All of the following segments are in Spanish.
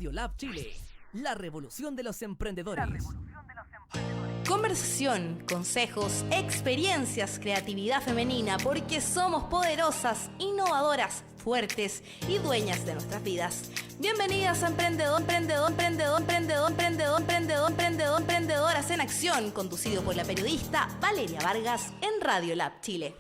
Radio Lab Chile, la revolución de los emprendedores. Conversación, consejos, experiencias, creatividad femenina, porque somos poderosas, innovadoras, fuertes y dueñas de nuestras vidas. Bienvenidas a Emprendedoras en Acción, conducido por la periodista Valeria Vargas en Radio Lab Chile.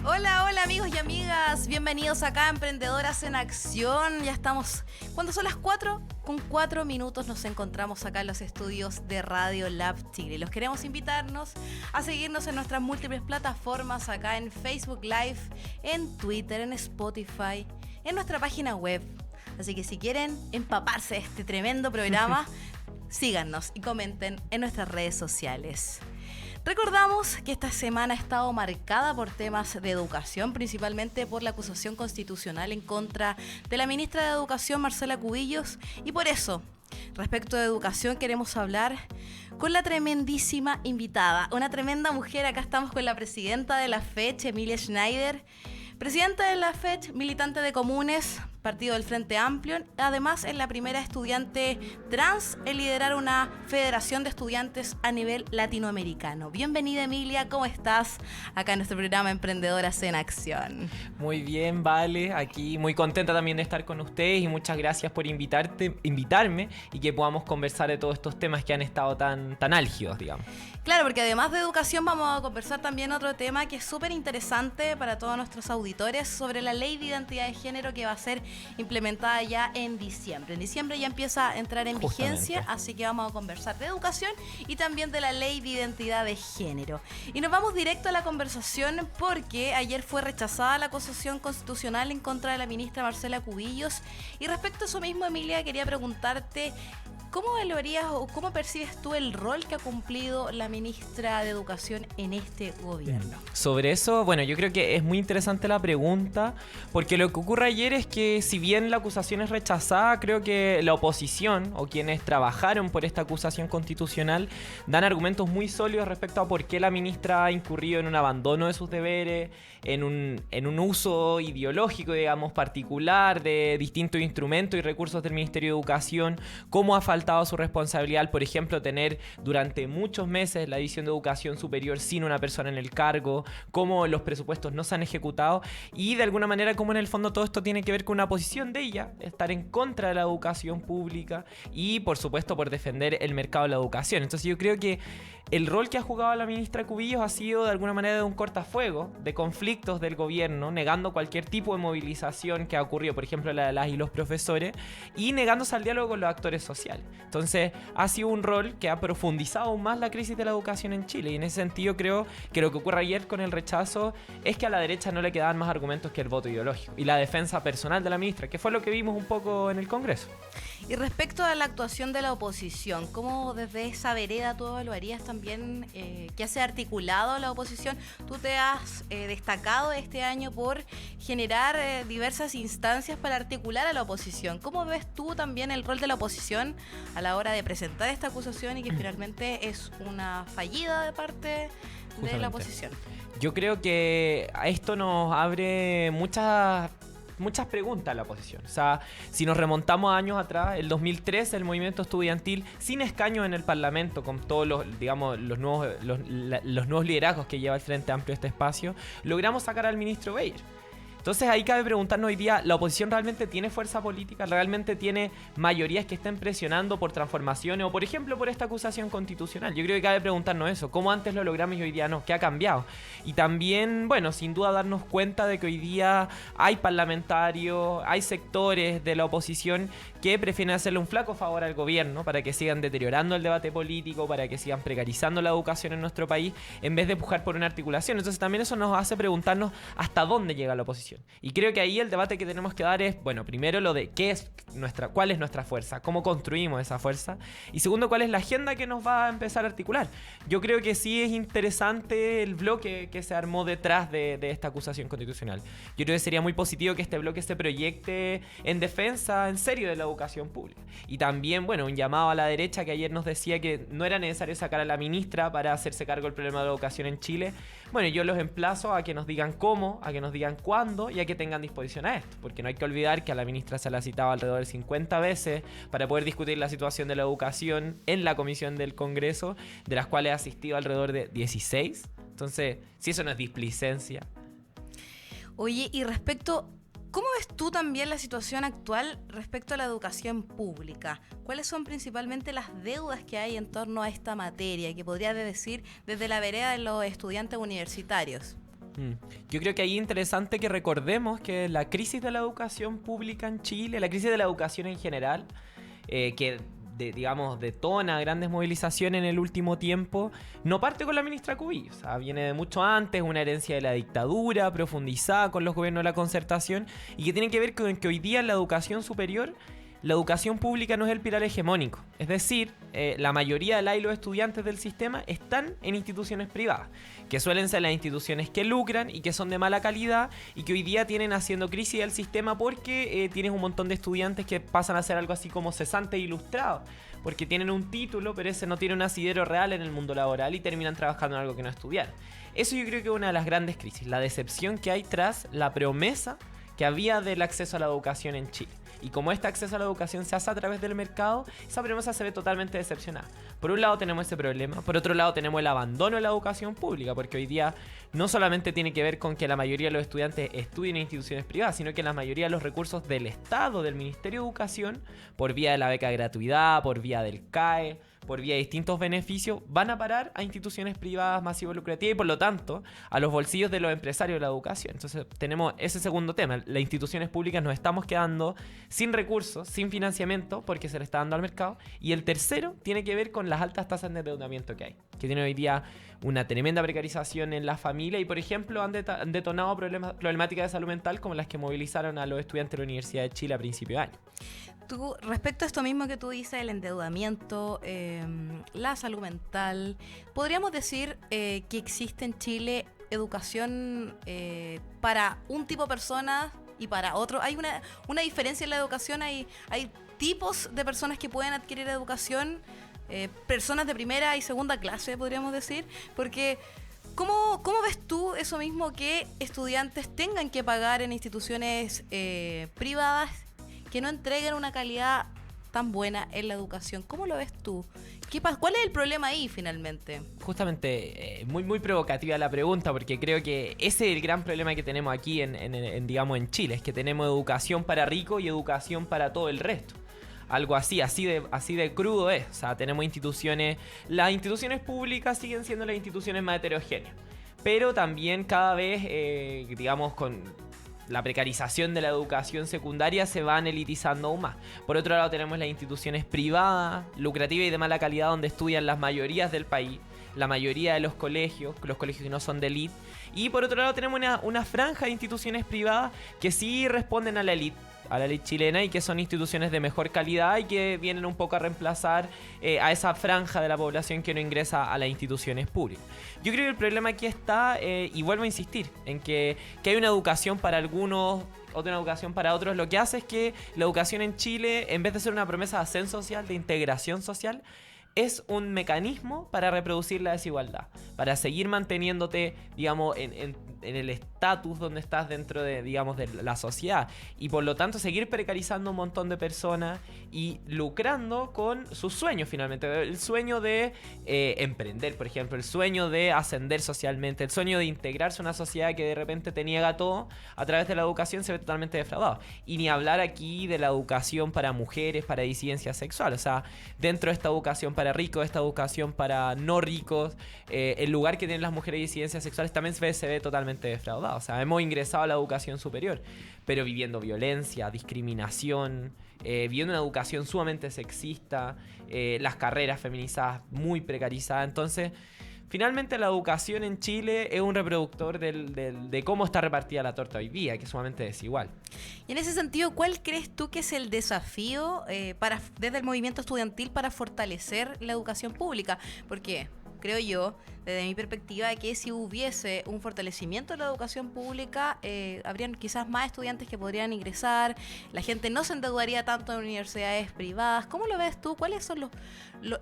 Hola, hola amigos y amigas, bienvenidos acá a Emprendedoras en Acción. Ya estamos, ¿cuándo son las 4? Con 4 minutos nos encontramos acá en los estudios de Radio Lab Chile. Los queremos invitarnos a seguirnos en nuestras múltiples plataformas, acá en Facebook Live, en Twitter, en Spotify, en nuestra página web. Así que si quieren empaparse de este tremendo programa, síganos y comenten en nuestras redes sociales. Recordamos que esta semana ha estado marcada por temas de educación, principalmente por la acusación constitucional en contra de la ministra de Educación, Marcela Cubillos, y por eso, respecto de educación, queremos hablar con la tremendísima invitada, una tremenda mujer. Acá estamos con la presidenta de la FECH, Emilia Schneider, presidenta de la FECH, militante de Comunes, partido del Frente Amplio. Además, es la primera estudiante trans en liderar una federación de estudiantes a nivel latinoamericano. Bienvenida, Emilia, ¿cómo estás? Acá en nuestro programa Emprendedoras en Acción. Muy bien, Vale, aquí muy contenta también de estar con ustedes y muchas gracias por invitarme y que podamos conversar de todos estos temas que han estado tan álgidos, digamos. Claro, porque además de educación vamos a conversar también otro tema que es súper interesante para todos nuestros auditores sobre la ley de identidad de género que va a ser implementada ya en diciembre. En diciembre ya empieza a entrar en vigencia, así que vamos a conversar de educación y también de la ley de identidad de género. Y nos vamos directo a la conversación porque ayer fue rechazada la acusación constitucional en contra de la ministra Marcela Cubillos. Y respecto a eso mismo, Emilia, quería preguntarte, ¿cómo valorarías o cómo percibes tú el rol que ha cumplido la ministra de Educación en este gobierno? Sobre eso, bueno, yo creo que es muy interesante la pregunta, porque lo que ocurre ayer es que si bien la acusación es rechazada, creo que la oposición o quienes trabajaron por esta acusación constitucional dan argumentos muy sólidos respecto a por qué la ministra ha incurrido en un abandono de sus deberes, en un uso ideológico, digamos, particular de distintos instrumentos y recursos del Ministerio de Educación, cómo ha faltado su responsabilidad, por ejemplo, tener durante muchos meses la División de Educación Superior sin una persona en el cargo, cómo los presupuestos no se han ejecutado y de alguna manera cómo en el fondo todo esto tiene que ver con una posición de ella, estar en contra de la educación pública y por supuesto por defender el mercado de la educación. Entonces yo creo que el rol que ha jugado la ministra Cubillos ha sido de alguna manera de un cortafuego, de conflictos del gobierno, negando cualquier tipo de movilización que ha ocurrido, por ejemplo la de las y los profesores, y negándose al diálogo con los actores sociales. Entonces ha sido un rol que ha profundizado aún más la crisis de la educación en Chile, y en ese sentido creo que lo que ocurre ayer con el rechazo es que a la derecha no le quedaban más argumentos que el voto ideológico y la defensa personal de la ministra, que fue lo que vimos un poco en el Congreso. Y respecto a la actuación de la oposición, ¿cómo desde esa vereda tú evaluarías también qué se ha articulado la oposición? Tú te has destacado este año por generar diversas instancias para articular a la oposición. ¿Cómo ves tú también el rol de la oposición a la hora de presentar esta acusación y que finalmente es una fallida de parte de la oposición? Yo creo que esto nos abre muchas preguntas a la oposición. O sea, si nos remontamos a años atrás, el 2013 el movimiento estudiantil sin escaños en el Parlamento, con todos los nuevos liderazgos que lleva el Frente Amplio este espacio, logramos sacar al ministro Beyer. Entonces ahí cabe preguntarnos hoy día, ¿la oposición realmente tiene fuerza política? ¿Realmente tiene mayorías que estén presionando por transformaciones o, por ejemplo, por esta acusación constitucional? Yo creo que cabe preguntarnos eso, ¿cómo antes lo logramos y hoy día no? ¿Qué ha cambiado? Y también, bueno, sin duda darnos cuenta de que hoy día hay parlamentarios, hay sectores de la oposición que prefieren hacerle un flaco favor al gobierno para que sigan deteriorando el debate político, para que sigan precarizando la educación en nuestro país, en vez de pujar por una articulación. Entonces también eso nos hace preguntarnos hasta dónde llega la oposición. Y creo que ahí el debate que tenemos que dar es, bueno, primero lo de cuál es nuestra fuerza, cómo construimos esa fuerza, y segundo, cuál es la agenda que nos va a empezar a articular. Yo creo que sí es interesante el bloque que se armó detrás de esta acusación constitucional. Yo creo que sería muy positivo que este bloque se proyecte en defensa, en serio, de la educación pública. Y también, bueno, un llamado a la derecha que ayer nos decía que no era necesario sacar a la ministra para hacerse cargo del problema de la educación en Chile. Bueno, yo los emplazo a que nos digan cómo, a que nos digan cuándo y a que tengan disposición a esto, porque no hay que olvidar que a la ministra se la ha citado alrededor de 50 veces para poder discutir la situación de la educación en la comisión del Congreso, de las cuales ha asistido alrededor de 16. Entonces, si eso no es displicencia. Oye, y ¿cómo ves tú también la situación actual respecto a la educación pública? ¿Cuáles son principalmente las deudas que hay en torno a esta materia, que podrías decir desde la vereda de los estudiantes universitarios? Yo creo que ahí es interesante que recordemos que la crisis de la educación pública en Chile, la crisis de la educación en general, que detona grandes movilizaciones en el último tiempo, no parte con la ministra Cubillos, o sea, viene de mucho antes, una herencia de la dictadura profundizada con los gobiernos de la concertación y que tiene que ver con que hoy día en la educación superior la educación pública no es el pilar hegemónico. Es decir, la mayoría de los estudiantes del sistema están en instituciones privadas, que suelen ser las instituciones que lucran y que son de mala calidad y que hoy día tienen haciendo crisis del sistema porque tienes un montón de estudiantes que pasan a ser algo así como cesantes ilustrados, porque tienen un título, pero ese no tiene un asidero real en el mundo laboral y terminan trabajando en algo que no estudiaron. Eso yo creo que es una de las grandes crisis, la decepción que hay tras la promesa que había del acceso a la educación en Chile. Y como este acceso a la educación se hace a través del mercado, esa promesa se ve totalmente decepcionada. Por un lado tenemos ese problema, por otro lado tenemos el abandono de la educación pública, porque hoy día no solamente tiene que ver con que la mayoría de los estudiantes estudien en instituciones privadas, sino que la mayoría de los recursos del Estado, del Ministerio de Educación, por vía de la beca de gratuidad, por vía del CAE, por vía de distintos beneficios, van a parar a instituciones privadas masivas lucrativas y por lo tanto a los bolsillos de los empresarios de la educación. Entonces tenemos ese segundo tema, las instituciones públicas nos estamos quedando sin recursos, sin financiamiento porque se le está dando al mercado. Y el tercero tiene que ver con las altas tasas de endeudamiento que hay, que tiene hoy día una tremenda precarización en la familia y por ejemplo han detonado problemáticas de salud mental como las que movilizaron a los estudiantes de la Universidad de Chile a principios de año. Tú, respecto a esto mismo que tú dices, el endeudamiento, la salud mental, ¿podríamos decir que existe en Chile educación para un tipo de personas y para otro? ¿Hay una diferencia en la educación? ¿Hay tipos de personas que pueden adquirir educación? Personas de primera y segunda clase, podríamos decir, porque ¿cómo ves tú eso mismo que estudiantes tengan que pagar en instituciones privadas que no entreguen una calidad tan buena en la educación? ¿Cómo lo ves tú? ¿Cuál es el problema ahí finalmente? Justamente, muy provocativa la pregunta, porque creo que ese es el gran problema que tenemos aquí en Chile, es que tenemos educación para ricos y educación para todo el resto. Algo así de crudo es. O sea, tenemos instituciones, las instituciones públicas siguen siendo las instituciones más heterogéneas, pero también cada vez, con la precarización de la educación secundaria se van elitizando aún más. Por otro lado tenemos las instituciones privadas, lucrativas y de mala calidad, donde estudian las mayorías del país, la mayoría de los colegios que no son de élite. Y por otro lado tenemos una franja de instituciones privadas que sí responden a la élite chilena y que son instituciones de mejor calidad y que vienen un poco a reemplazar a esa franja de la población que no ingresa a las instituciones públicas. Yo creo que el problema aquí está, y vuelvo a insistir, en que hay una educación para algunos, otra educación para otros. Lo que hace es que la educación en Chile, en vez de ser una promesa de ascenso social, de integración social, es un mecanismo para reproducir la desigualdad, para seguir manteniéndote, en el estatus donde estás dentro de la sociedad y por lo tanto seguir precarizando un montón de personas y lucrando con sus sueños finalmente. El sueño de emprender, por ejemplo, el sueño de ascender socialmente, el sueño de integrarse a una sociedad que de repente te niega todo a través de la educación se ve totalmente defraudado. Y ni hablar aquí de la educación para mujeres, para disidencia sexual. O sea, dentro de esta educación para ricos, esta educación para no ricos, el lugar que tienen las mujeres y disidencias sexuales también se ve totalmente defraudado. O sea, hemos ingresado a la educación superior, pero viviendo violencia, discriminación, viviendo una educación sumamente sexista, las carreras feminizadas muy precarizadas. Entonces, finalmente la educación en Chile es un reproductor de cómo está repartida la torta hoy día, que es sumamente desigual. Y en ese sentido, ¿cuál crees tú que es el desafío desde el movimiento estudiantil para fortalecer la educación pública? Porque creo yo, desde mi perspectiva, que si hubiese un fortalecimiento de la educación pública, habrían quizás más estudiantes que podrían ingresar, la gente no se endeudaría tanto en universidades privadas. ¿Cómo lo ves tú? ¿Cuáles son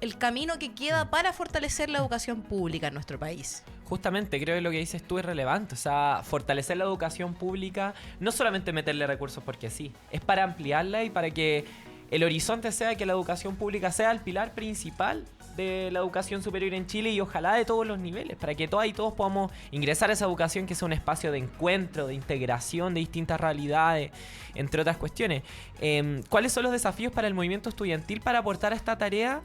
el camino que queda para fortalecer la educación pública en nuestro país? Justamente, creo que lo que dices tú es relevante. O sea, fortalecer la educación pública, no solamente meterle recursos porque sí, es para ampliarla y para que el horizonte sea que la educación pública sea el pilar principal de la educación superior en Chile y ojalá de todos los niveles, para que todas y todos podamos ingresar a esa educación que sea un espacio de encuentro, de integración de distintas realidades, entre otras cuestiones. ¿Cuáles son los desafíos para el movimiento estudiantil para aportar a esta tarea?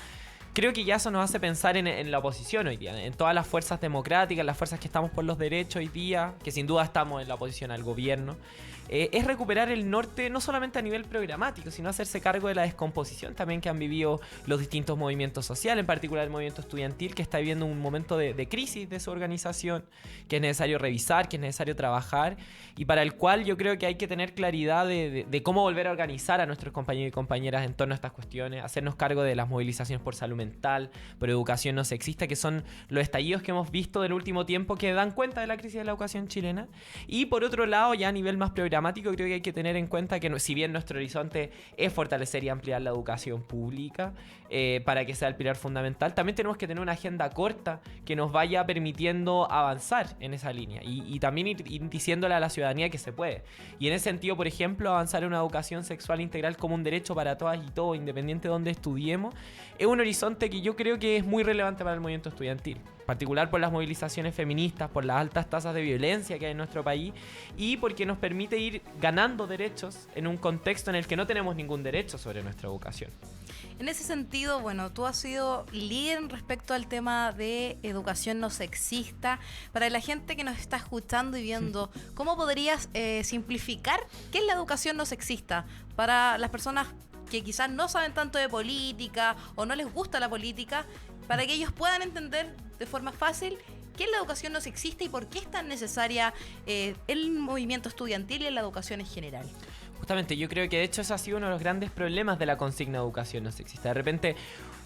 Creo que ya eso nos hace pensar en la oposición hoy día, en todas las fuerzas democráticas, las fuerzas que estamos por los derechos hoy día, que sin duda estamos en la oposición al gobierno. Es recuperar el norte no solamente a nivel programático, sino hacerse cargo de la descomposición también que han vivido los distintos movimientos sociales, en particular el movimiento estudiantil, que está viviendo un momento de crisis de su organización, que es necesario revisar, que es necesario trabajar, y para el cual yo creo que hay que tener claridad de cómo volver a organizar a nuestros compañeros y compañeras en torno a estas cuestiones, hacernos cargo de las movilizaciones por salud mental, por educación no sexista, que son los estallidos que hemos visto del último tiempo que dan cuenta de la crisis de la educación chilena. Y por otro lado, ya a nivel más programático, creo que hay que tener en cuenta que si bien nuestro horizonte es fortalecer y ampliar la educación pública para que sea el pilar fundamental, también tenemos que tener una agenda corta que nos vaya permitiendo avanzar en esa línea y también ir diciéndole a la ciudadanía que se puede. Y en ese sentido, por ejemplo, avanzar en una educación sexual integral como un derecho para todas y todos, independiente de donde estudiemos, es un horizonte que yo creo que es muy relevante para el movimiento estudiantil, en particular por las movilizaciones feministas, por las altas tasas de violencia que hay en nuestro país y porque nos permite ir ganando derechos en un contexto en el que no tenemos ningún derecho sobre nuestra educación. En ese sentido, bueno, tú has sido líder respecto al tema de educación no sexista. Para la gente que nos está escuchando y viendo, ¿cómo podrías simplificar qué es la educación no sexista para las personas que quizás no saben tanto de política o no les gusta la política, para que ellos puedan entender de forma fácil qué es la educación no sexista y por qué es tan necesaria el movimiento estudiantil y en la educación en general? Justamente, yo creo que de hecho eso ha sido uno de los grandes problemas de la consigna de educación no sexista. De repente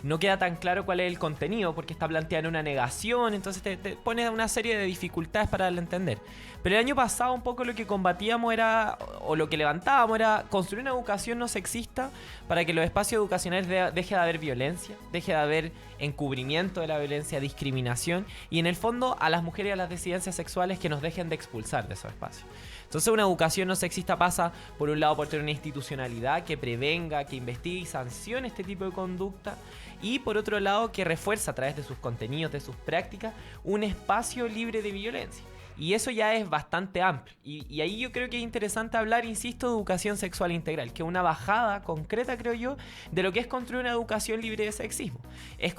no queda tan claro cuál es el contenido porque está planteada en una negación, entonces te pone una serie de dificultades para darle a entender. Pero el año pasado un poco lo que combatíamos era, o lo que levantábamos era construir una educación no sexista para que los espacios educacionales deje de haber violencia, deje de haber encubrimiento de la violencia, discriminación y en el fondo a las mujeres y a las disidencias sexuales que nos dejen de expulsar de esos espacios. Entonces una educación no sexista pasa por un lado por tener una institucionalidad que prevenga, que investigue y sancione este tipo de conducta y por otro lado que refuerza a través de sus contenidos, de sus prácticas, un espacio libre de violencia. Y eso ya es bastante amplio. Y ahí yo creo que es interesante hablar, insisto, de educación sexual integral, que es una bajada concreta, creo yo, de lo que es construir una educación libre de sexismo. Es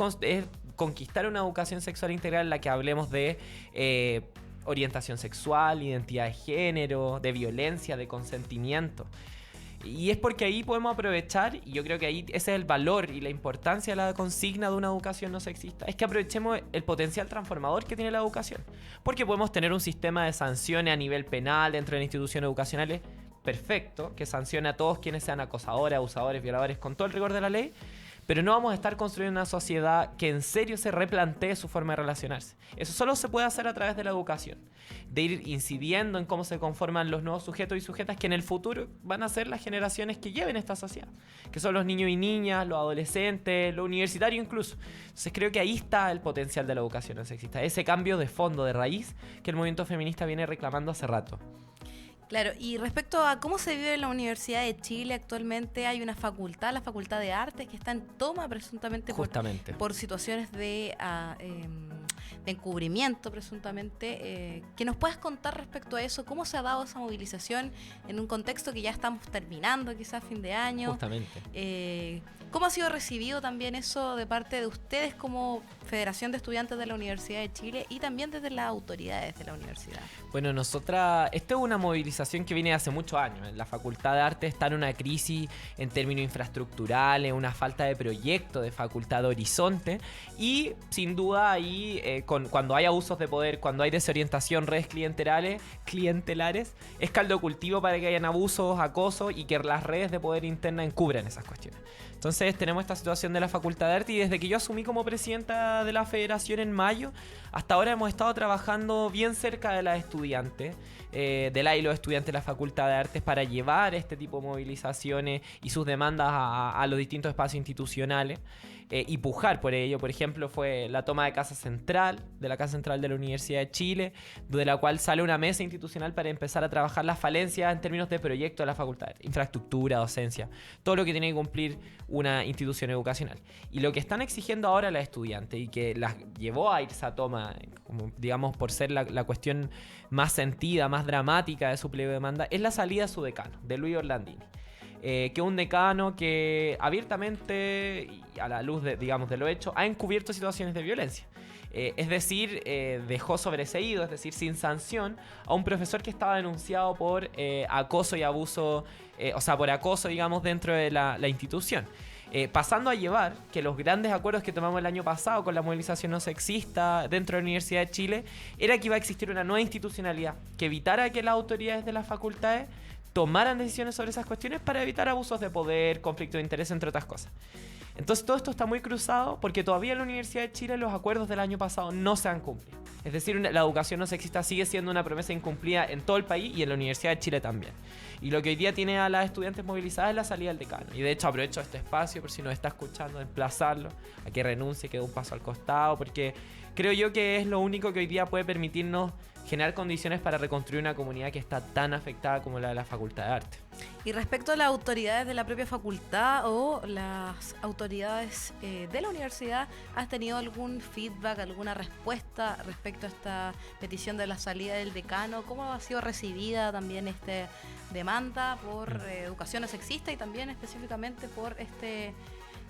conquistar una educación sexual integral en la que hablemos de orientación sexual, identidad de género, de violencia, de consentimiento. Y es porque ahí podemos aprovechar, y yo creo que ahí ese es el valor y la importancia de la consigna de una educación no sexista, es que aprovechemos el potencial transformador que tiene la educación. Porque podemos tener un sistema de sanciones a nivel penal dentro de las instituciones educacionales perfecto, que sancione a todos quienes sean acosadores, abusadores, violadores, con todo el rigor de la ley, pero no vamos a estar construyendo una sociedad que en serio se replantee su forma de relacionarse. Eso solo se puede hacer a través de la educación, de ir incidiendo en cómo se conforman los nuevos sujetos y sujetas que en el futuro van a ser las generaciones que lleven esta sociedad, que son los niños y niñas, los adolescentes, los universitarios incluso. Entonces creo que ahí está el potencial de la educación no sexista, ese cambio de fondo, de raíz, que el movimiento feminista viene reclamando hace rato. Claro, y respecto a cómo se vive en la Universidad de Chile actualmente, hay una facultad, la Facultad de Artes, que está en toma presuntamente por situaciones de encubrimiento presuntamente. ¿Que nos puedas contar respecto a eso? ¿Cómo se ha dado esa movilización en un contexto que ya estamos terminando, quizás fin de año? Justamente. ¿Cómo ha sido recibido también eso de parte de ustedes como Federación de Estudiantes de la Universidad de Chile y también desde las autoridades de la universidad? Bueno, esta es una movilización que viene de hace muchos años. La Facultad de Arte está en una crisis en términos infraestructurales, una falta de proyecto de Facultad de Horizonte y sin duda ahí cuando hay abusos de poder, cuando hay desorientación, redes clientelares, es caldo de cultivo para que hayan abusos, acosos y que las redes de poder interna encubran esas cuestiones. Entonces tenemos esta situación de la Facultad de Arte y desde que yo asumí como presidenta de la federación en mayo, hasta ahora hemos estado trabajando bien cerca de las estudiantes, de la y los estudiantes de la Facultad de Artes para llevar este tipo de movilizaciones y sus demandas a los distintos espacios institucionales y pujar por ello. Por ejemplo, fue la toma de la Casa Central de la Universidad de Chile, de la cual sale una mesa institucional para empezar a trabajar las falencias en términos de proyectos de la Facultad de Artes, infraestructura, docencia, todo lo que tiene que cumplir una institución educacional. Y lo que están exigiendo ahora las estudiantes y que las llevó a irse a toma, como, digamos, por ser la cuestión más sentida, más dramática de su pliego de demanda, es la salida de su decano, de Luis Orlandini. Que es un decano que abiertamente y a la luz de lo hecho ha encubierto situaciones de violencia. Es decir, dejó sobreseído, es decir, sin sanción, a un profesor que estaba denunciado por acoso y abuso, por acoso, digamos, dentro de la institución. Pasando a llevar que los grandes acuerdos que tomamos el año pasado con la movilización no sexista dentro de la Universidad de Chile era que iba a existir una nueva institucionalidad que evitara que las autoridades de las facultades tomaran decisiones sobre esas cuestiones para evitar abusos de poder, conflictos de interés, entre otras cosas. Entonces todo esto está muy cruzado porque todavía en la Universidad de Chile los acuerdos del año pasado no se han cumplido. Es decir, la educación no sexista sigue siendo una promesa incumplida en todo el país y en la Universidad de Chile también. Y lo que hoy día tiene a las estudiantes movilizadas es la salida del decano. Y de hecho aprovecho este espacio por si nos está escuchando, de emplazarlo a que renuncie, que dé un paso al costado, porque creo yo que es lo único que hoy día puede permitirnos generar condiciones para reconstruir una comunidad que está tan afectada como la de la Facultad de Arte. Y respecto a las autoridades de la propia facultad o las autoridades de la universidad, ¿has tenido algún feedback, alguna respuesta respecto a esta petición de la salida del decano? ¿Cómo ha sido recibida también esta demanda por educación no sexista y también específicamente por este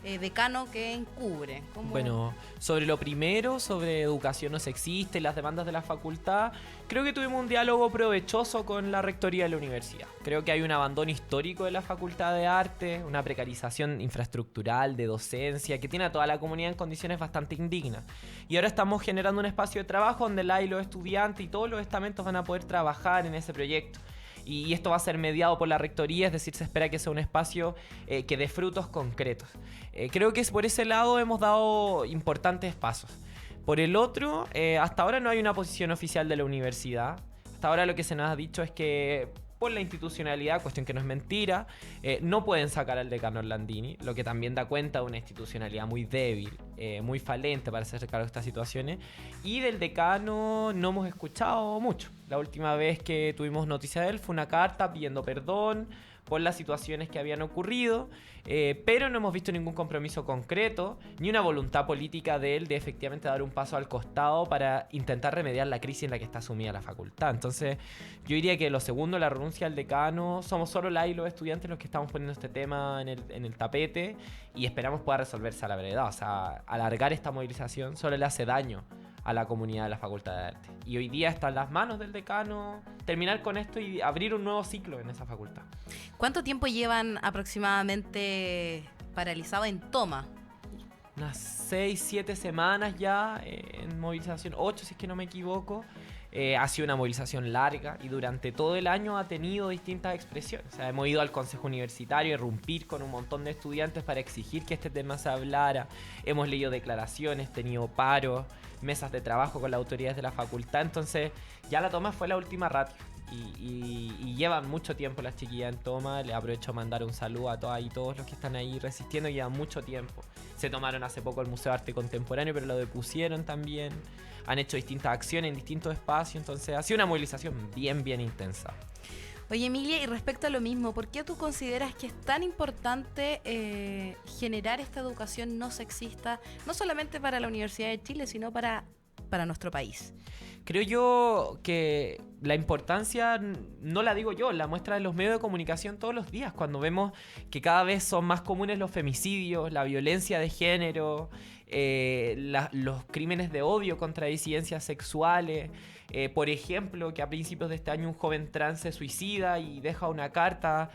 decano que encubre? Bueno, sobre lo primero, sobre educación no sexista y las demandas de la facultad, creo que tuvimos un diálogo provechoso con la rectoría de la universidad. Creo que hay un abandono histórico de la Facultad de Arte, una precarización infraestructural, de docencia, que tiene a toda la comunidad en condiciones bastante indignas. Y ahora estamos generando un espacio de trabajo donde la y los estudiantes y todos los estamentos van a poder trabajar en ese proyecto. Y esto va a ser mediado por la rectoría, es decir, se espera que sea un espacio que dé frutos concretos. Creo que por ese lado hemos dado importantes pasos. Por el otro, hasta ahora no hay una posición oficial de la universidad. Hasta ahora lo que se nos ha dicho es que por la institucionalidad, cuestión que no es mentira, no pueden sacar al decano Orlandini, lo que también da cuenta de una institucionalidad muy débil, muy falente para hacerse cargo de estas situaciones. Y del decano no hemos escuchado mucho. La última vez que tuvimos noticia de él fue una carta pidiendo perdón por las situaciones que habían ocurrido, pero no hemos visto ningún compromiso concreto ni una voluntad política de él de efectivamente dar un paso al costado para intentar remediar la crisis en la que está sumida la facultad. Entonces yo diría que lo segundo, la renuncia al decano, somos solo la y los estudiantes los que estamos poniendo este tema en el tapete y esperamos pueda resolverse a la brevedad. O sea, alargar esta movilización solo le hace daño a la comunidad de la Facultad de Arte. Y hoy día está en las manos del decano terminar con esto y abrir un nuevo ciclo en esa facultad. ¿Cuánto tiempo llevan aproximadamente paralizado en toma? Unas 6-7 semanas ya en movilización, 8 si es que no me equivoco. Ha sido una movilización larga y durante todo el año ha tenido distintas expresiones. O sea, hemos ido al Consejo Universitario a irrumpir con un montón de estudiantes para exigir que este tema se hablara. Hemos leído declaraciones, tenido paros, mesas de trabajo con las autoridades de la facultad. Entonces ya la toma fue la última ratio y llevan mucho tiempo las chiquillas en toma. Les aprovecho a mandar un saludo a todas y todos los que están ahí resistiendo. Llevan mucho tiempo. Se tomaron hace poco el Museo de Arte Contemporáneo, pero lo depusieron también. Han hecho distintas acciones en distintos espacios. Entonces ha sido una movilización bien intensa. Oye, Emilia, y respecto a lo mismo, ¿por qué tú consideras que es tan importante generar esta educación no sexista, no solamente para la Universidad de Chile, sino para nuestro país? Creo yo que la importancia no la digo yo, la muestra de los medios de comunicación todos los días, cuando vemos que cada vez son más comunes los femicidios, la violencia de género, los crímenes de odio contra disidencias sexuales. Por ejemplo, que a principios de este año un joven trans se suicida y deja una carta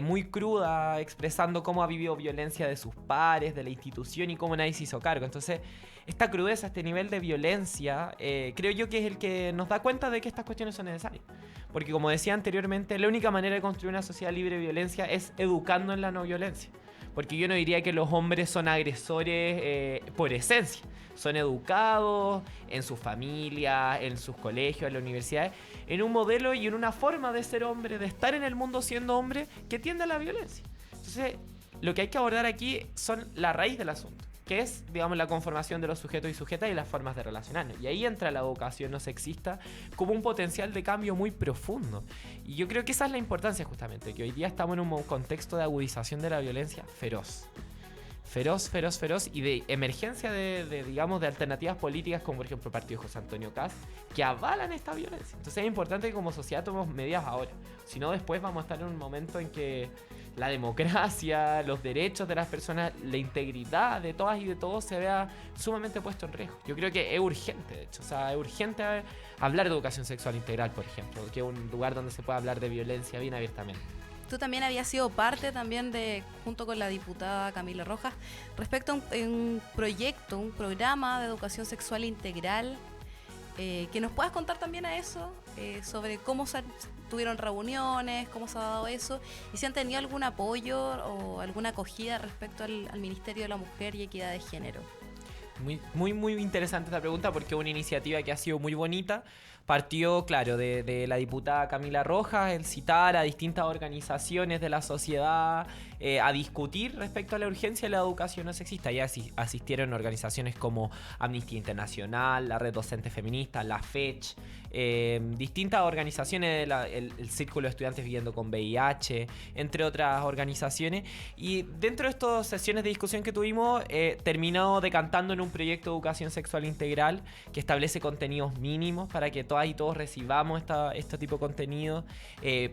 muy cruda expresando cómo ha vivido violencia de sus pares, de la institución y cómo nadie se hizo cargo. Entonces, esta crudeza, este nivel de violencia, creo yo que es el que nos da cuenta de que estas cuestiones son necesarias. Porque como decía anteriormente, la única manera de construir una sociedad libre de violencia es educando en la no violencia. Porque yo no diría que los hombres son agresores por esencia. Son educados en sus familias, en sus colegios, en las universidades, en un modelo y en una forma de ser hombre, de estar en el mundo siendo hombre, que tiende a la violencia. Entonces, lo que hay que abordar aquí son la raíz del asunto, que es, digamos, la conformación de los sujetos y sujetas y las formas de relacionarnos. Y ahí entra la educación no sexista como un potencial de cambio muy profundo. Y yo creo que esa es la importancia justamente, que hoy día estamos en un contexto de agudización de la violencia feroz. Feroz y de emergencia digamos, de alternativas políticas como por ejemplo el partido de José Antonio Kast, que avalan esta violencia. Entonces es importante que como sociedad tomemos medidas ahora. Si no, después vamos a estar en un momento en que la democracia, los derechos de las personas, la integridad de todas y de todos se vea sumamente puesto en riesgo. Yo creo que es urgente, de hecho. O sea, es urgente hablar de educación sexual integral, por ejemplo, que es un lugar donde se puede hablar de violencia bien abiertamente. Tú también habías sido parte también junto con la diputada Camila Rojas, respecto a un proyecto, un programa de educación sexual integral, que nos puedas contar también a eso, sobre cómo tuvieron reuniones, cómo se ha dado eso, y si han tenido algún apoyo o alguna acogida respecto al Ministerio de la Mujer y Equidad de Género. Muy interesante esta pregunta porque es una iniciativa que ha sido muy bonita. Partió, claro, de la diputada Camila Rojas, el citar a distintas organizaciones de la sociedad a discutir respecto a la urgencia de la educación no sexista. Ya asistieron organizaciones como Amnistía Internacional, la Red Docente Feminista, la FECH, distintas organizaciones, el Círculo de Estudiantes Viviendo con VIH, entre otras organizaciones. Y dentro de estas sesiones de discusión que tuvimos, terminó decantando en un proyecto de educación sexual integral que establece contenidos mínimos para que todas y todos recibamos este tipo de contenido,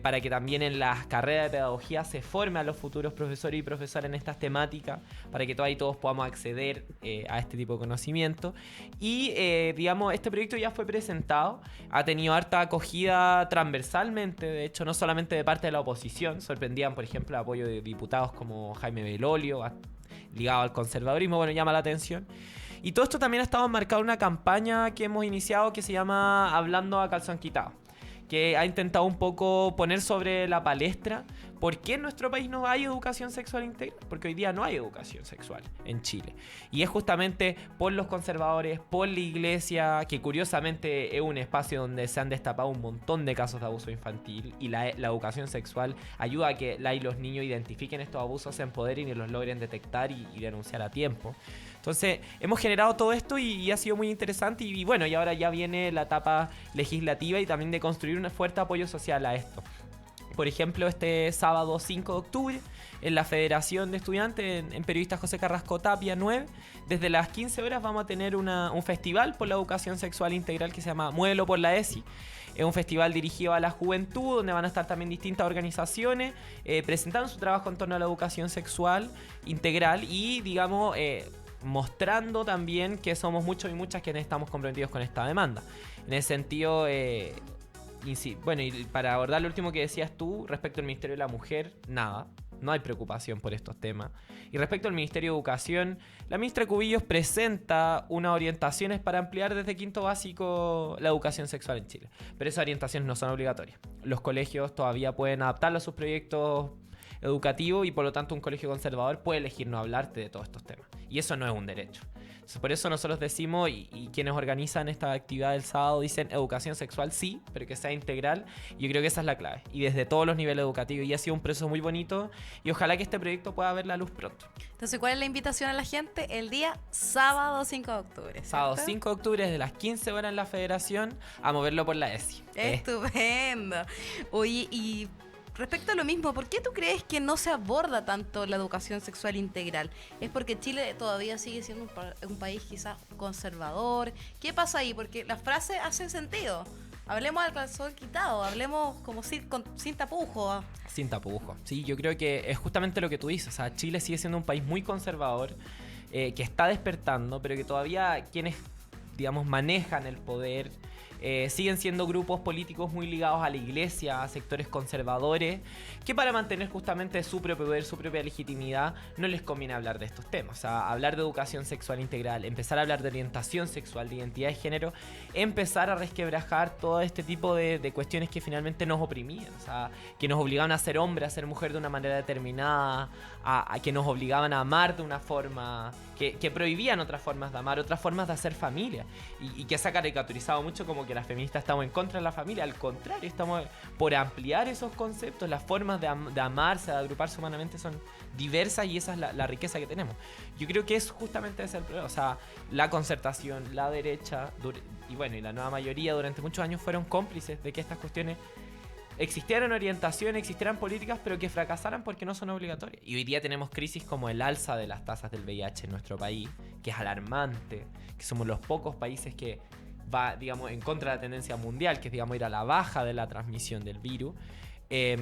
para que también en las carreras de pedagogía se forme a los futuros profesores y profesoras en estas temáticas, para que todas y todos podamos acceder a este tipo de conocimiento. Y digamos, este proyecto ya fue presentado, ha tenido harta acogida transversalmente, de hecho no solamente de parte de la oposición, sorprendían por ejemplo el apoyo de diputados como Jaime Belolio, ligado al conservadurismo, bueno, llama la atención. Y todo esto también ha estado enmarcado en una campaña que hemos iniciado que se llama Hablando a Calzón Quitado, que ha intentado un poco poner sobre la palestra por qué en nuestro país no hay educación sexual integral, porque hoy día no hay educación sexual en Chile. Y es justamente por los conservadores, por la iglesia, que curiosamente es un espacio donde se han destapado un montón de casos de abuso infantil, y la educación sexual ayuda a que los niños identifiquen estos abusos, se empoderen y los logren detectar y denunciar a tiempo. Entonces, hemos generado todo esto y ha sido muy interesante y bueno, y ahora ya viene la etapa legislativa y también de construir un fuerte apoyo social a esto. Por ejemplo, este sábado 5 de octubre, en la Federación de Estudiantes, en Periodista José Carrasco Tapia 9, desde las 15 horas vamos a tener un festival por la educación sexual integral que se llama Muévelo por la ESI. Es un festival dirigido a la juventud, donde van a estar también distintas organizaciones presentando su trabajo en torno a la educación sexual integral y, digamos, mostrando también que somos muchos y muchas quienes estamos comprometidos con esta demanda. En ese sentido, bueno, y para abordar lo último que decías tú, respecto al Ministerio de la Mujer, nada, no hay preocupación por estos temas. Y respecto al Ministerio de Educación, la ministra Cubillos presenta unas orientaciones para ampliar desde quinto básico la educación sexual en Chile. Pero esas orientaciones no son obligatorias. Los colegios todavía pueden adaptarlo a sus proyectos educativos y por lo tanto un colegio conservador puede elegir no hablarte de todos estos temas. Y eso no es un derecho. Entonces, por eso nosotros decimos, y quienes organizan esta actividad del sábado dicen educación sexual sí, pero que sea integral. Y yo creo que esa es la clave. Y desde todos los niveles educativos. Y ha sido un proceso muy bonito. Y ojalá que este proyecto pueda ver la luz pronto. Entonces, ¿cuál es la invitación a la gente? El día sábado 5 de octubre. ¿Cierto? Sábado 5 de octubre, desde las 15 horas en la Federación, a moverlo por la ESI. Estupendo. Oye, y respecto a lo mismo, ¿por qué tú crees que no se aborda tanto la educación sexual integral? ¿Es porque Chile todavía sigue siendo un país quizás conservador? ¿Qué pasa ahí? Porque las frases hacen sentido. Hablemos al calzón quitado, hablemos como sin tapujos. Sin tapujos. Sí, yo creo que es justamente lo que tú dices. O sea, Chile sigue siendo un país muy conservador. que está despertando, pero que todavía quienes, digamos, manejan el poder siguen siendo grupos políticos muy ligados a la iglesia, a sectores conservadores, que para mantener justamente su propio poder, su propia legitimidad, no les conviene hablar de estos temas. O sea, hablar de educación sexual integral, empezar a hablar de orientación sexual, de identidad de género, empezar a resquebrajar todo este tipo de cuestiones que finalmente nos oprimían, o sea, que nos obligaban a ser hombre, a ser mujer de una manera determinada, a que nos obligaban a amar de una forma, que prohibían otras formas de amar, otras formas de hacer familia, y que se ha caricaturizado mucho como que las feministas estamos en contra de la familia. Al contrario, estamos por ampliar esos conceptos. Las formas de amarse, de agruparse humanamente son diversas, y esa es la riqueza que tenemos. Yo creo que es justamente ese el problema. O sea, la concertación, la derecha y la nueva mayoría durante muchos años fueron cómplices de que estas cuestiones existieran orientación, existieran políticas, pero que fracasaran porque no son obligatorias. Y hoy día tenemos crisis como el alza de las tasas del VIH en nuestro país, que es alarmante, que somos los pocos países que va, digamos, en contra de la tendencia mundial, que es, digamos, ir a la baja de la transmisión del virus. Es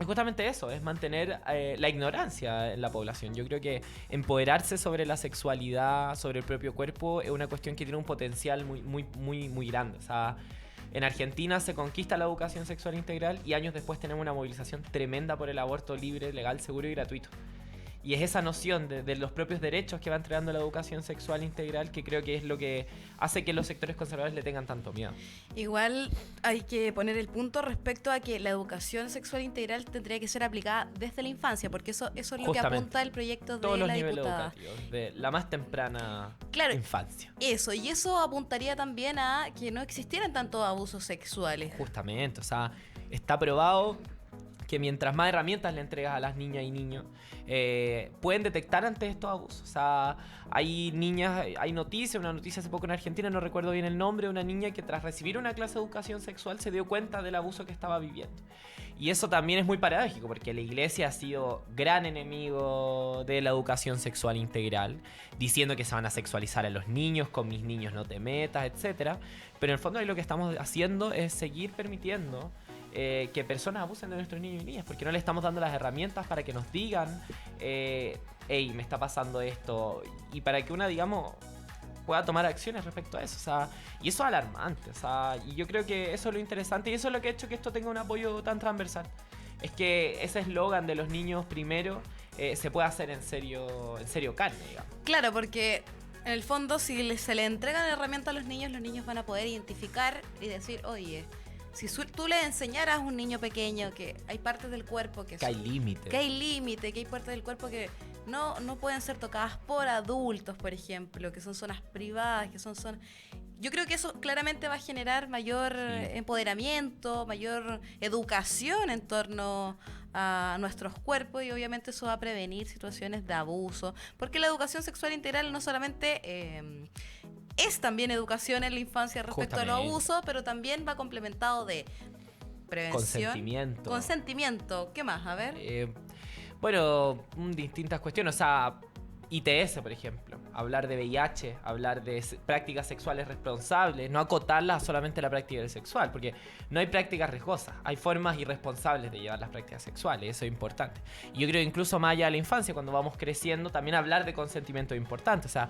justamente eso, es mantener la ignorancia en la población. Yo creo que empoderarse sobre la sexualidad, sobre el propio cuerpo, es una cuestión que tiene un potencial muy grande. O sea, en Argentina se conquista la educación sexual integral y años después tenemos una movilización tremenda por el aborto libre, legal, seguro y gratuito. Y es esa noción de los propios derechos que va entregando la educación sexual integral que creo que es lo que hace que los sectores conservadores le tengan tanto miedo. Igual hay que poner el punto respecto a que la educación sexual integral tendría que ser aplicada desde la infancia, porque eso es lo que apunta el proyecto todos de los la niveles diputada. educativos, de la más temprana infancia. Y eso apuntaría también a que no existieran tantos abusos sexuales. Justamente, o sea, está probado que mientras más herramientas le entregas a las niñas y niños, pueden detectar ante estos abusos. O sea, hay niñas, hay una noticia hace poco en Argentina, no recuerdo bien el nombre, una niña que tras recibir una clase de educación sexual se dio cuenta del abuso que estaba viviendo. Y eso también es muy paradójico, porque la iglesia ha sido gran enemigo de la educación sexual integral, diciendo que se van a sexualizar a los niños, con mis niños no te metas, etc. Pero en el fondo ahí lo que estamos haciendo es seguir permitiendo que personas abusen de nuestros niños y niñas, porque no le estamos dando las herramientas para que nos digan, hey, me está pasando esto, y para que una, digamos, pueda tomar acciones respecto a eso. O sea, y eso es alarmante. O sea, y yo creo que eso es lo interesante, y eso es lo que ha hecho que esto tenga un apoyo tan transversal. Es que ese eslogan de los niños primero se puede hacer en serio carne, digamos. Claro, porque en el fondo si se le entregan herramientas a los niños van a poder identificar y decir, oye, si tú le enseñaras a un niño pequeño que hay partes del cuerpo que hay límite. Que hay límite, que hay partes del cuerpo que no pueden ser tocadas por adultos, por ejemplo, que son zonas privadas, que son zonas... Yo creo que eso claramente va a generar mayor empoderamiento, mayor educación en torno a nuestros cuerpos, y obviamente eso va a prevenir situaciones de abuso, porque la educación sexual integral no solamente... es también educación en la infancia respecto a los abusos, pero también va complementado de prevención. Consentimiento. ¿Qué más? A ver. Distintas cuestiones. O sea, ITS, por ejemplo. Hablar de VIH, hablar de prácticas sexuales responsables, no acotarlas solamente a la práctica sexual, porque no hay prácticas riesgosas, hay formas irresponsables de llevar las prácticas sexuales, eso es importante. Y yo creo que incluso más allá de la infancia, cuando vamos creciendo, también hablar de consentimiento es importante. O sea,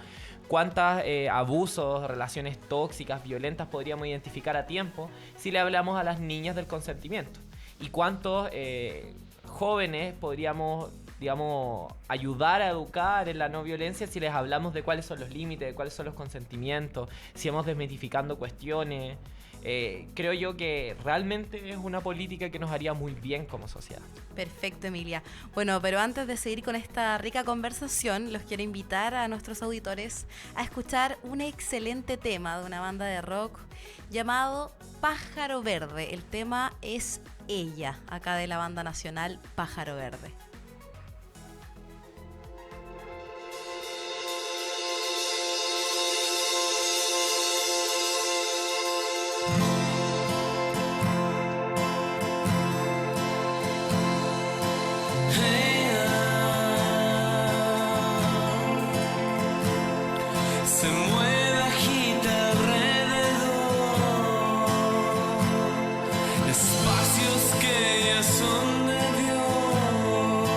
cuántos abusos, relaciones tóxicas, violentas podríamos identificar a tiempo si le hablamos a las niñas del consentimiento, y cuántos jóvenes podríamos, digamos, ayudar a educar en la no violencia si les hablamos de cuáles son los límites, de cuáles son los consentimientos, si vamos desmitificando cuestiones. Creo yo que realmente es una política que nos haría muy bien como sociedad. Perfecto, Emilia. Bueno, pero antes de seguir con esta rica conversación, los quiero invitar a nuestros auditores a escuchar un excelente tema de una banda de rock llamado Pájaro Verde. El tema es Ella, acá de la banda nacional Pájaro Verde. Espacios que ya son de Dios.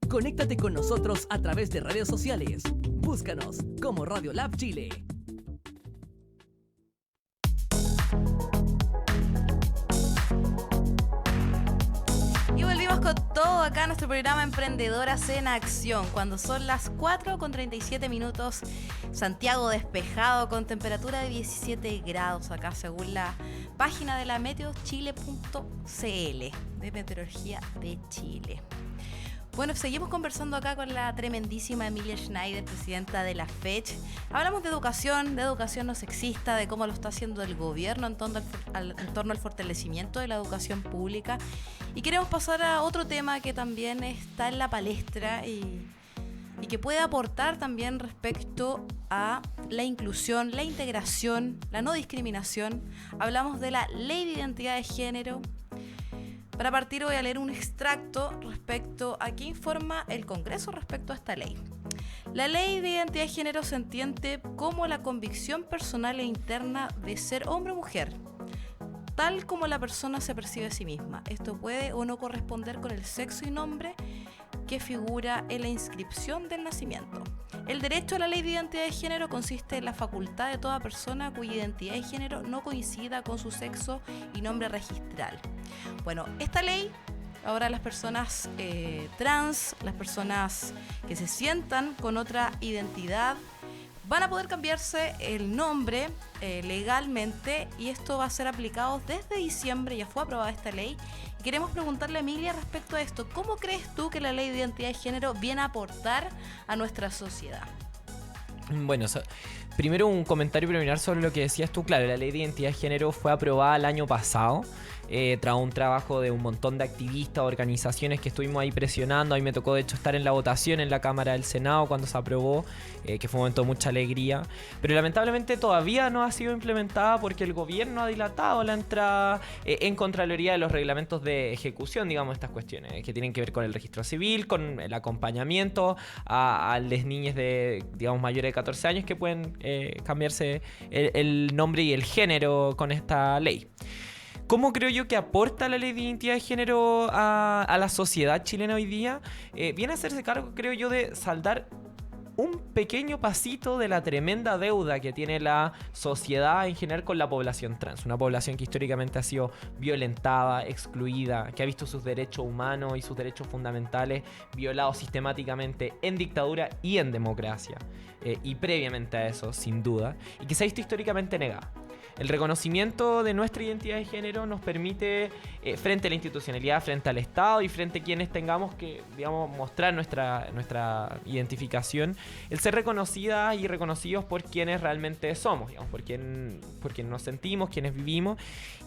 Conéctate con nosotros a través de redes sociales. Búscanos como Radio Lab Chile. Y volvimos con todo acá en nuestro programa Emprendedoras en Acción, cuando son las 4:37. Santiago despejado con temperatura de 17 grados acá según la página de la meteochile.cl de Meteorología de Chile. Bueno, seguimos conversando acá con la tremendísima Emilia Schneider, presidenta de la FECH. Hablamos de educación no sexista, de cómo lo está haciendo el gobierno en torno al fortalecimiento de la educación pública. Y queremos pasar a otro tema que también está en la palestra y que puede aportar también respecto a la inclusión, la integración, la no discriminación. Hablamos de la Ley de Identidad de Género. Para partir voy a leer un extracto respecto a qué informa el Congreso respecto a esta ley. La Ley de Identidad de Género se entiende como la convicción personal e interna de ser hombre o mujer, tal como la persona se percibe a sí misma. Esto puede o no corresponder con el sexo y nombre que figura en la inscripción del nacimiento. El derecho a la Ley de Identidad de Género consiste en la facultad de toda persona cuya identidad de género no coincida con su sexo y nombre registral. Bueno, esta ley, ahora las personas trans, las personas que se sientan con otra identidad, van a poder cambiarse el nombre legalmente, y esto va a ser aplicado desde diciembre. Ya fue aprobada esta ley. Queremos preguntarle a Emilia respecto a esto. ¿Cómo crees tú que la Ley de Identidad de Género viene a aportar a nuestra sociedad? Bueno, primero un comentario preliminar sobre lo que decías tú. Claro, la Ley de Identidad de Género fue aprobada el año pasado, tras un trabajo de un montón de activistas, organizaciones que estuvimos ahí presionando. A mí me tocó de hecho estar en la votación en la Cámara del Senado cuando se aprobó, que fue un momento de mucha alegría, pero lamentablemente todavía no ha sido implementada porque el gobierno ha dilatado la entrada en Contraloría de los reglamentos de ejecución, digamos, estas cuestiones que tienen que ver con el registro civil, con el acompañamiento a las niñas de, digamos, mayores de 14 años que pueden cambiarse el nombre y el género con esta ley. ¿Cómo creo yo que aporta la Ley de Identidad de Género a la sociedad chilena hoy día? Viene a hacerse cargo, creo yo, de saldar un pequeño pasito de la tremenda deuda que tiene la sociedad en general con la población trans. Una población que históricamente ha sido violentada, excluida, que ha visto sus derechos humanos y sus derechos fundamentales violados sistemáticamente en dictadura y en democracia. Y previamente a eso, sin duda, y que se ha visto históricamente negada. El reconocimiento de nuestra identidad de género nos permite, frente a la institucionalidad, frente al Estado y frente a quienes tengamos que, digamos, mostrar nuestra identificación, el ser reconocidas y reconocidos por quienes realmente somos, digamos, por quienes nos sentimos, quienes vivimos.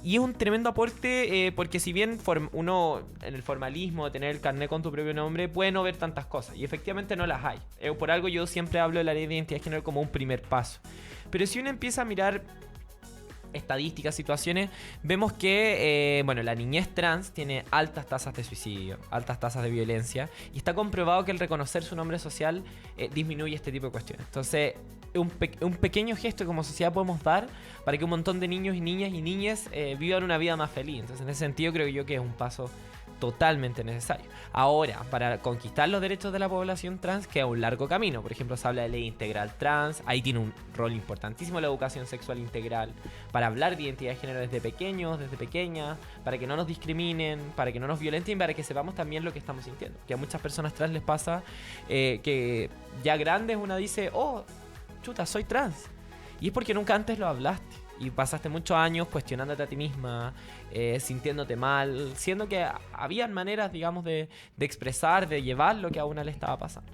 Y es un tremendo aporte porque si bien uno en el formalismo de tener el carnet con tu propio nombre puede no ver tantas cosas, y efectivamente no las hay. Por algo yo siempre hablo de la ley de identidad de género como un primer paso. Pero si uno empieza a mirar estadísticas, situaciones, vemos que la niñez trans tiene altas tasas de suicidio, altas tasas de violencia, y está comprobado que el reconocer su nombre social disminuye este tipo de cuestiones. Entonces, un pequeño gesto que como sociedad podemos dar para que un montón de niños y niñas vivan una vida más feliz. Entonces, en ese sentido creo yo que es un paso totalmente necesario. Ahora, para conquistar los derechos de la población trans queda un largo camino. Por ejemplo, se habla de ley integral trans. Ahí tiene un rol importantísimo la educación sexual integral, para hablar de identidad de género desde pequeños, desde pequeñas, para que no nos discriminen, para que no nos violenten, para que sepamos también lo que estamos sintiendo. Que a muchas personas trans les pasa que ya grandes una dice, oh, chuta, soy trans. Y es porque nunca antes lo hablaste. Y pasaste muchos años cuestionándote a ti misma, sintiéndote mal, siendo que habían maneras, digamos, de expresar, de llevar lo que a una le estaba pasando.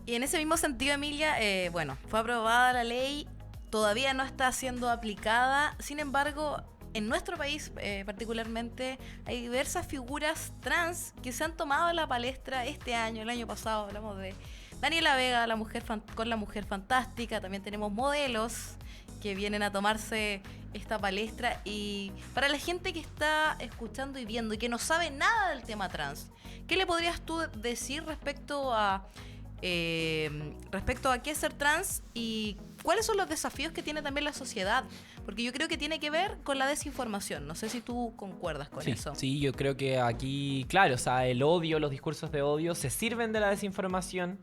Y en ese mismo sentido, Emilia, fue aprobada la ley, todavía no está siendo aplicada. Sin embargo, en nuestro país particularmente hay diversas figuras trans que se han tomado en la palestra este año, el año pasado hablamos de Daniela Vega, con La Mujer Fantástica. También tenemos modelos que vienen a tomarse esta palestra. Y para la gente que está escuchando y viendo y que no sabe nada del tema trans, ¿qué le podrías tú decir respecto a qué es ser trans y cuáles son los desafíos que tiene también la sociedad? Porque yo creo que tiene que ver con la desinformación. No sé si tú concuerdas con eso. Sí, yo creo que aquí, claro, o sea, el odio, los discursos de odio se sirven de la desinformación,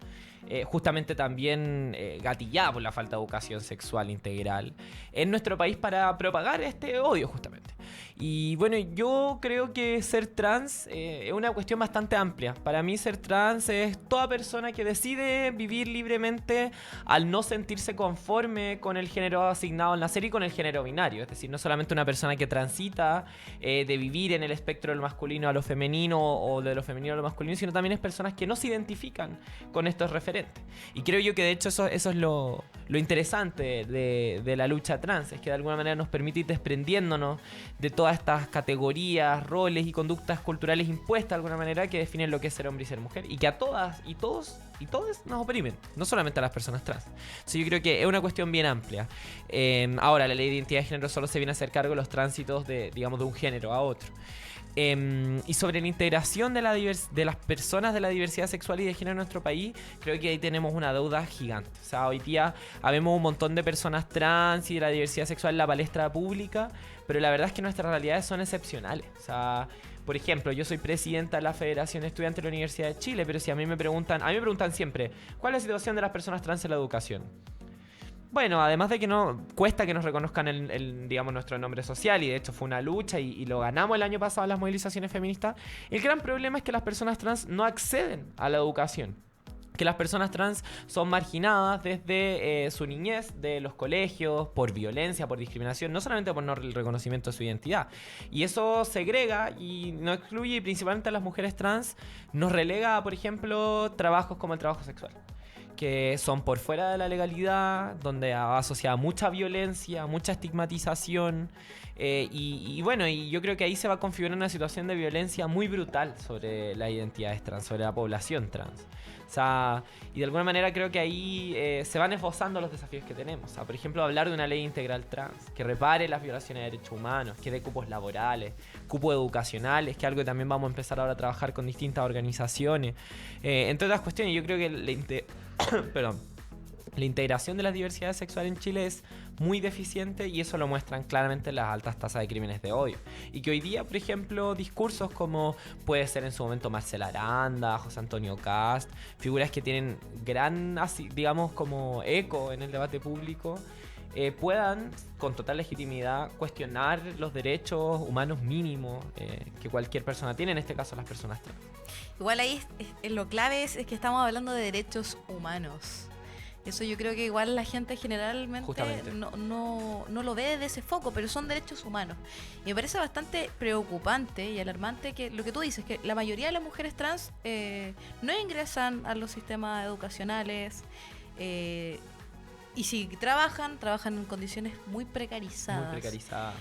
justamente también gatillada por la falta de educación sexual integral en nuestro país para propagar este odio justamente. Y bueno, yo creo que ser trans es una cuestión bastante amplia. Para mí ser trans es toda persona que decide vivir libremente al no sentirse conforme con el género asignado al nacer y con el género binario. Es decir, no solamente una persona que transita de vivir en el espectro del masculino a lo femenino o de lo femenino a lo masculino, sino también es personas que no se identifican con estos referentes. Y creo yo que de hecho eso es lo interesante de la lucha trans, es que de alguna manera nos permite ir desprendiéndonos de todas estas categorías, roles y conductas culturales impuestas de alguna manera que definen lo que es ser hombre y ser mujer, y que a todas y todos y todos nos oprimen, no solamente a las personas trans. Entonces yo creo que es una cuestión bien amplia. Ahora, la ley de identidad de género solo se viene a hacer cargo de los tránsitos de un género a otro. Y sobre la integración de las personas de la diversidad sexual y de género en nuestro país, creo que ahí tenemos una deuda gigante. O sea, hoy día habemos un montón de personas trans y de la diversidad sexual en la palestra pública, pero la verdad es que nuestras realidades son excepcionales. O sea, por ejemplo, yo soy presidenta de la Federación de Estudiantes de la Universidad de Chile, pero si a mí me preguntan siempre, ¿cuál es la situación de las personas trans en la educación? Bueno, además de que no cuesta que nos reconozcan digamos, nuestro nombre social, y de hecho fue una lucha y lo ganamos el año pasado en las movilizaciones feministas, el gran problema es que las personas trans no acceden a la educación. Que las personas trans son marginadas desde su niñez de los colegios por violencia, por discriminación, no solamente por no el reconocimiento de su identidad. Y eso segrega y no excluye, y principalmente a las mujeres trans nos relega a, por ejemplo, trabajos como el trabajo sexual, que son por fuera de la legalidad, donde va asociada mucha violencia, mucha estigmatización, y bueno, y yo creo que ahí se va a configurar una situación de violencia muy brutal sobre las identidades trans, sobre la población trans. O sea, y de alguna manera creo que ahí se van esbozando los desafíos que tenemos. O sea, por ejemplo, hablar de una ley integral trans, que repare las violaciones de derechos humanos, que dé cupos laborales, cupos educacionales, que es algo que también vamos a empezar ahora a trabajar con distintas organizaciones. Entre otras cuestiones, yo creo que la integración de las diversidades sexuales en Chile es muy deficiente, y eso lo muestran claramente las altas tasas de crímenes de odio. Y que hoy día, por ejemplo, discursos como puede ser en su momento Marcela Aranda, José Antonio Kast, figuras que tienen gran, digamos, como eco en el debate público, puedan con total legitimidad cuestionar los derechos humanos mínimos que cualquier persona tiene, en este caso las personas trans. Igual ahí lo clave es que estamos hablando de derechos humanos. Eso yo creo que igual la gente generalmente no lo ve desde ese foco, pero son derechos humanos. Y me parece bastante preocupante y alarmante que lo que tú dices, que la mayoría de las mujeres trans no ingresan a los sistemas educacionales, y si trabajan en condiciones muy precarizadas. Muy precarizadas.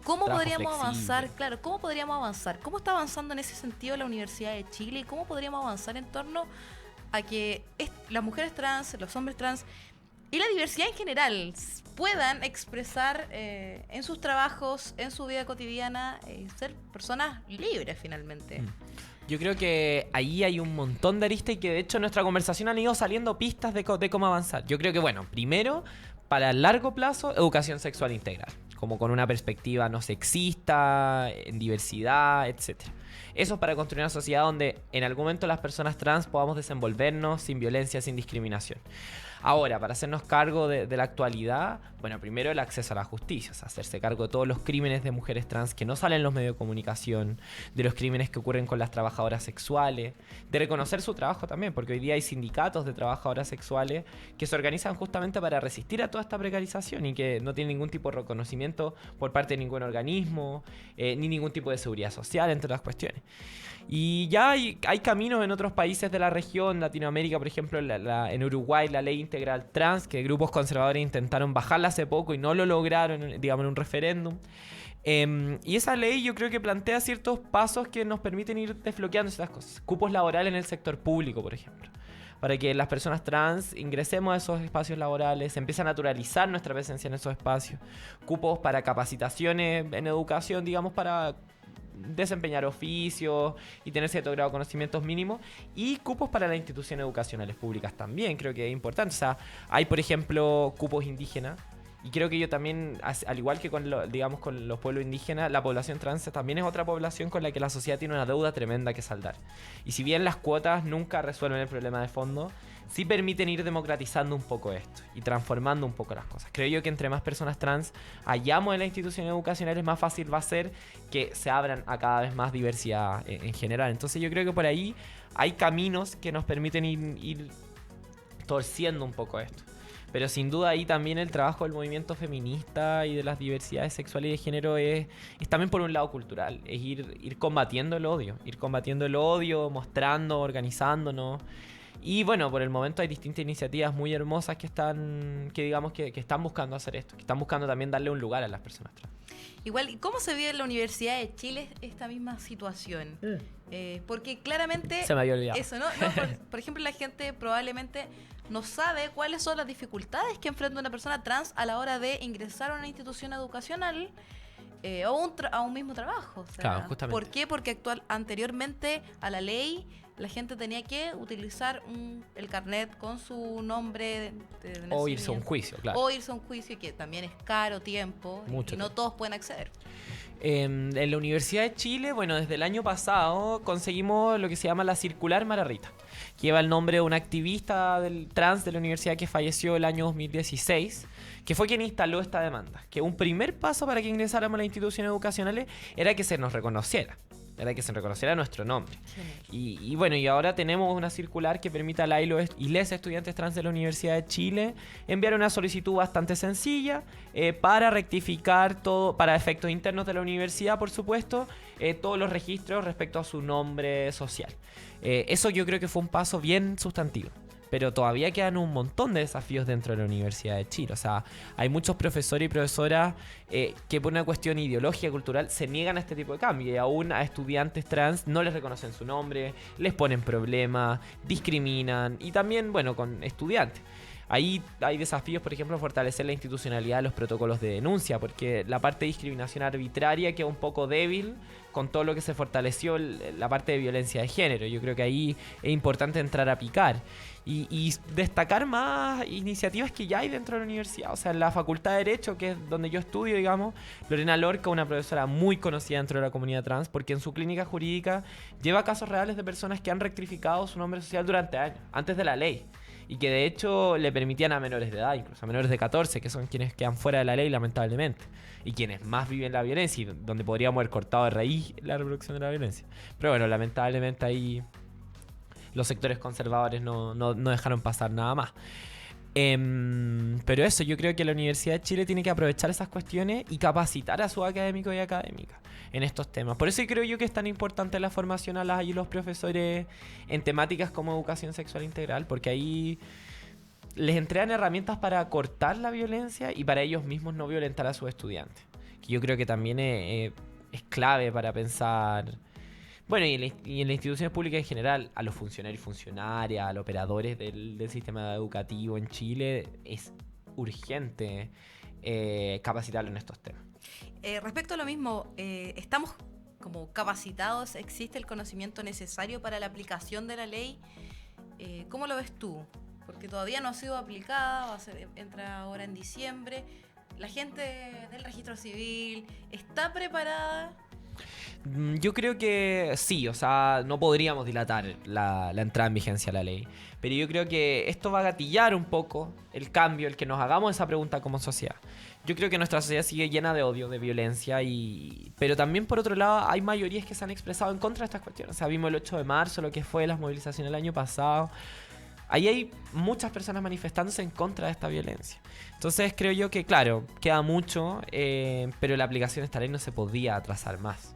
¿Cómo Trabajo podríamos flexible. avanzar? Claro, ¿cómo podríamos avanzar? ¿Cómo está avanzando en ese sentido la Universidad de Chile? ¿Y cómo podríamos avanzar en torno a que las mujeres trans, los hombres trans y la diversidad en general puedan expresar en sus trabajos, en su vida cotidiana, ser personas libres finalmente? Yo creo que ahí hay un montón de aristas, y que de hecho en nuestra conversación han ido saliendo pistas de cómo avanzar. Yo creo que, bueno, primero, para el largo plazo, educación sexual integral, como con una perspectiva no sexista, en diversidad, etcétera. Eso es para construir una sociedad donde en algún momento las personas trans podamos desenvolvernos sin violencia, sin discriminación. Ahora, para hacernos cargo de la actualidad, bueno, primero el acceso a la justicia, o sea, hacerse cargo de todos los crímenes de mujeres trans que no salen en los medios de comunicación, de los crímenes que ocurren con las trabajadoras sexuales, de reconocer su trabajo también, porque hoy día hay sindicatos de trabajadoras sexuales que se organizan justamente para resistir a toda esta precarización y que no tienen ningún tipo de reconocimiento por parte de ningún organismo, ni ningún tipo de seguridad social, entre otras cuestiones. Y ya hay caminos en otros países de la región, Latinoamérica, por ejemplo, en Uruguay, la ley integral trans, que grupos conservadores intentaron bajarla hace poco y no lo lograron, digamos, en un referéndum. Y esa ley yo creo que plantea ciertos pasos que nos permiten ir desbloqueando estas cosas. Cupos laborales en el sector público, por ejemplo. para que las personas trans ingresemos a esos espacios laborales, se empiece a naturalizar nuestra presencia en esos espacios. Cupos para capacitaciones en educación, digamos, para desempeñar oficios y tener cierto grado de conocimientos mínimos, y cupos para las instituciones educacionales públicas también, creo que es importante. O sea, hay, por ejemplo, cupos indígenas, y creo que yo también, al igual que con, digamos, con los pueblos indígenas, la población trans también es otra población con la que la sociedad tiene una deuda tremenda que saldar. Y si bien las cuotas nunca resuelven el problema de fondo, sí permiten ir democratizando un poco esto y transformando un poco las cosas. Creo yo que entre más personas trans hayamos en las instituciones educacionales, más fácil va a ser que se abran a cada vez más diversidad en general. Entonces yo creo que por ahí hay caminos que nos permiten ir torciendo un poco esto. Pero sin duda ahí también el trabajo del movimiento feminista y de las diversidades sexuales y de género es también por un lado cultural, es ir combatiendo el odio, mostrando, organizándonos. Y bueno, por el momento hay distintas iniciativas muy hermosas que están buscando hacer esto, que están buscando también darle un lugar a las personas trans. Igual, ¿y cómo se vive en la Universidad de Chile esta misma situación? Porque claramente... Se me había olvidado. Eso, ¿no? Por ejemplo, la gente probablemente no sabe cuáles son las dificultades que enfrenta una persona trans a la hora de ingresar a una institución educacional o a un mismo trabajo. O sea, claro, justamente. ¿Por qué? Porque anteriormente a la ley la gente tenía que utilizar el carnet con su nombre de o irse a un juicio, claro. O irse a un juicio, que también es caro, tiempo, mucho y no todos pueden acceder. En la Universidad de Chile, bueno, desde el año pasado conseguimos lo que se llama la Circular Mara Rita, que lleva el nombre de una activista del trans de la universidad que falleció el año 2016, que fue quien instaló esta demanda. Que un primer paso para que ingresáramos a las instituciones educacionales era que se nos reconociera. Era que se reconociera nuestro nombre. Y bueno, y ahora tenemos una circular que permite a la y les estudiantes trans de la Universidad de Chile enviar una solicitud bastante sencilla para rectificar todo, para efectos internos de la universidad, por supuesto, todos los registros respecto a su nombre social. Eso yo creo que fue un paso bien sustantivo. Pero todavía quedan un montón de desafíos dentro de la Universidad de Chile. O sea, hay muchos profesores y profesoras que por una cuestión ideológica, cultural, se niegan a este tipo de cambio. Y aún a estudiantes trans no les reconocen su nombre, les ponen problemas, discriminan. Y también, bueno, con estudiantes. Ahí hay desafíos, por ejemplo, fortalecer la institucionalidad de los protocolos de denuncia, porque la parte de discriminación arbitraria queda un poco débil con todo lo que se fortaleció la parte de violencia de género. Yo creo que ahí es importante entrar a picar y destacar más iniciativas que ya hay dentro de la universidad. O sea, en la Facultad de Derecho, que es donde yo estudio, digamos, Lorena Lorca, una profesora muy conocida dentro de la comunidad trans, porque en su clínica jurídica lleva casos reales de personas que han rectificado su nombre social durante años, antes de la ley. Y que de hecho le permitían a menores de edad, incluso a menores de 14, que son quienes quedan fuera de la ley, lamentablemente. Y quienes más viven la violencia, y donde podríamos haber cortado de raíz la reproducción de la violencia. Pero bueno, lamentablemente ahí los sectores conservadores no dejaron pasar nada más. Pero eso, yo creo que la Universidad de Chile tiene que aprovechar esas cuestiones y capacitar a sus académicos y académicas en estos temas. Por eso creo yo que es tan importante la formación a las y los profesores en temáticas como educación sexual integral, porque ahí les entregan herramientas para cortar la violencia y para ellos mismos no violentar a sus estudiantes, que yo creo que también es clave para pensar. Bueno, y en las instituciones públicas en general, a los funcionarios y funcionarias, a los operadores del sistema educativo en Chile, es urgente capacitarlos en estos temas. Respecto a lo mismo, ¿estamos como capacitados? ¿Existe el conocimiento necesario para la aplicación de la ley? ¿Cómo lo ves tú? Porque todavía no ha sido aplicada, entra ahora en diciembre. ¿La gente del registro civil está preparada? Yo creo que sí, o sea, no podríamos dilatar la entrada en vigencia de la ley. Pero yo creo que esto va a gatillar un poco el cambio, el que nos hagamos esa pregunta como sociedad. Yo creo que nuestra sociedad sigue llena de odio, de violencia, pero también por otro lado hay mayorías que se han expresado en contra de estas cuestiones. O sea, vimos el 8 de marzo, lo que fue las movilizaciones el año pasado. Ahí hay muchas personas manifestándose en contra de esta violencia. Entonces creo yo que, claro, queda mucho, pero la aplicación de esta ley no se podía atrasar más.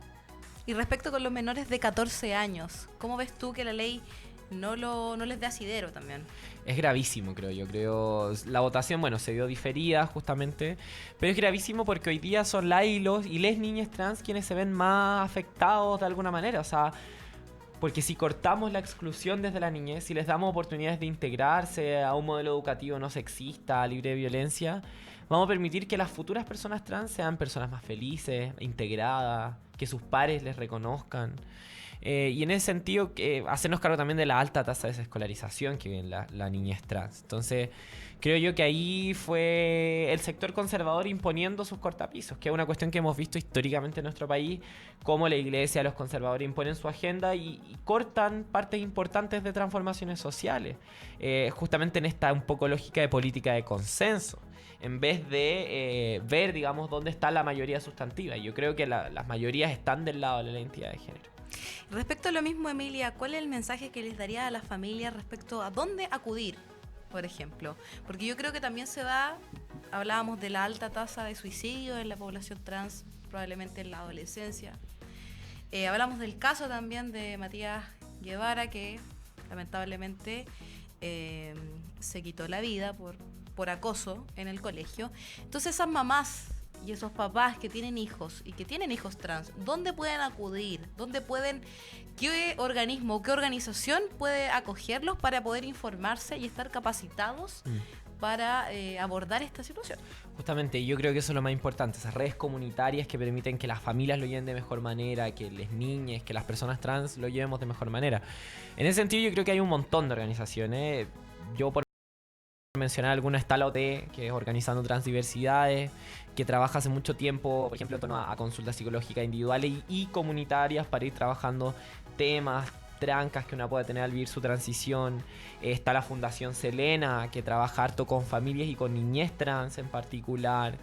Y respecto con los menores de 14 años, ¿cómo ves tú que la ley no les dé asidero también? Es gravísimo, creo yo. La votación, bueno, se dio diferida justamente, pero es gravísimo porque hoy día son las y les niñas trans quienes se ven más afectados de alguna manera. O sea, Porque si cortamos la exclusión desde la niñez, si les damos oportunidades de integrarse a un modelo educativo no sexista, libre de violencia, vamos a permitir que las futuras personas trans sean personas más felices, integradas, que sus pares les reconozcan. Y en ese sentido, hacernos cargo también de la alta tasa de desescolarización que vive en la niñez trans. Entonces, creo yo que ahí fue el sector conservador imponiendo sus cortapisos, que es una cuestión que hemos visto históricamente en nuestro país, cómo la iglesia, los conservadores imponen su agenda y cortan partes importantes de transformaciones sociales, justamente en esta un poco lógica de política de consenso, en vez de ver, digamos, dónde está la mayoría sustantiva. Yo creo que las mayorías están del lado de la identidad de género. Respecto a lo mismo, Emilia, ¿cuál es el mensaje que les daría a las familias respecto a dónde acudir, por ejemplo? Porque yo creo que también hablábamos de la alta tasa de suicidio en la población trans, probablemente en la adolescencia. Hablamos del caso también de Matías Guevara, que lamentablemente se quitó la vida por acoso en el colegio. Entonces esas mamás y esos papás que tienen hijos y que tienen hijos trans, ¿dónde pueden acudir? ¿Qué organismo, qué organización puede acogerlos para poder informarse y estar capacitados para abordar esta situación? Justamente, yo creo que eso es lo más importante, esas redes comunitarias que permiten que las familias lo lleven de mejor manera, que las niñas, que las personas trans lo llevemos de mejor manera. En ese sentido, yo creo que hay un montón de organizaciones. Yo, por mencionar alguna, está la OT, que es Organizando Transdiversidades, que trabaja hace mucho tiempo, por ejemplo, en torno a consultas psicológicas individuales y comunitarias para ir trabajando temas, trancas que una puede tener al vivir su transición. Está la Fundación Selena, que trabaja harto con familias y con niñez trans en particular,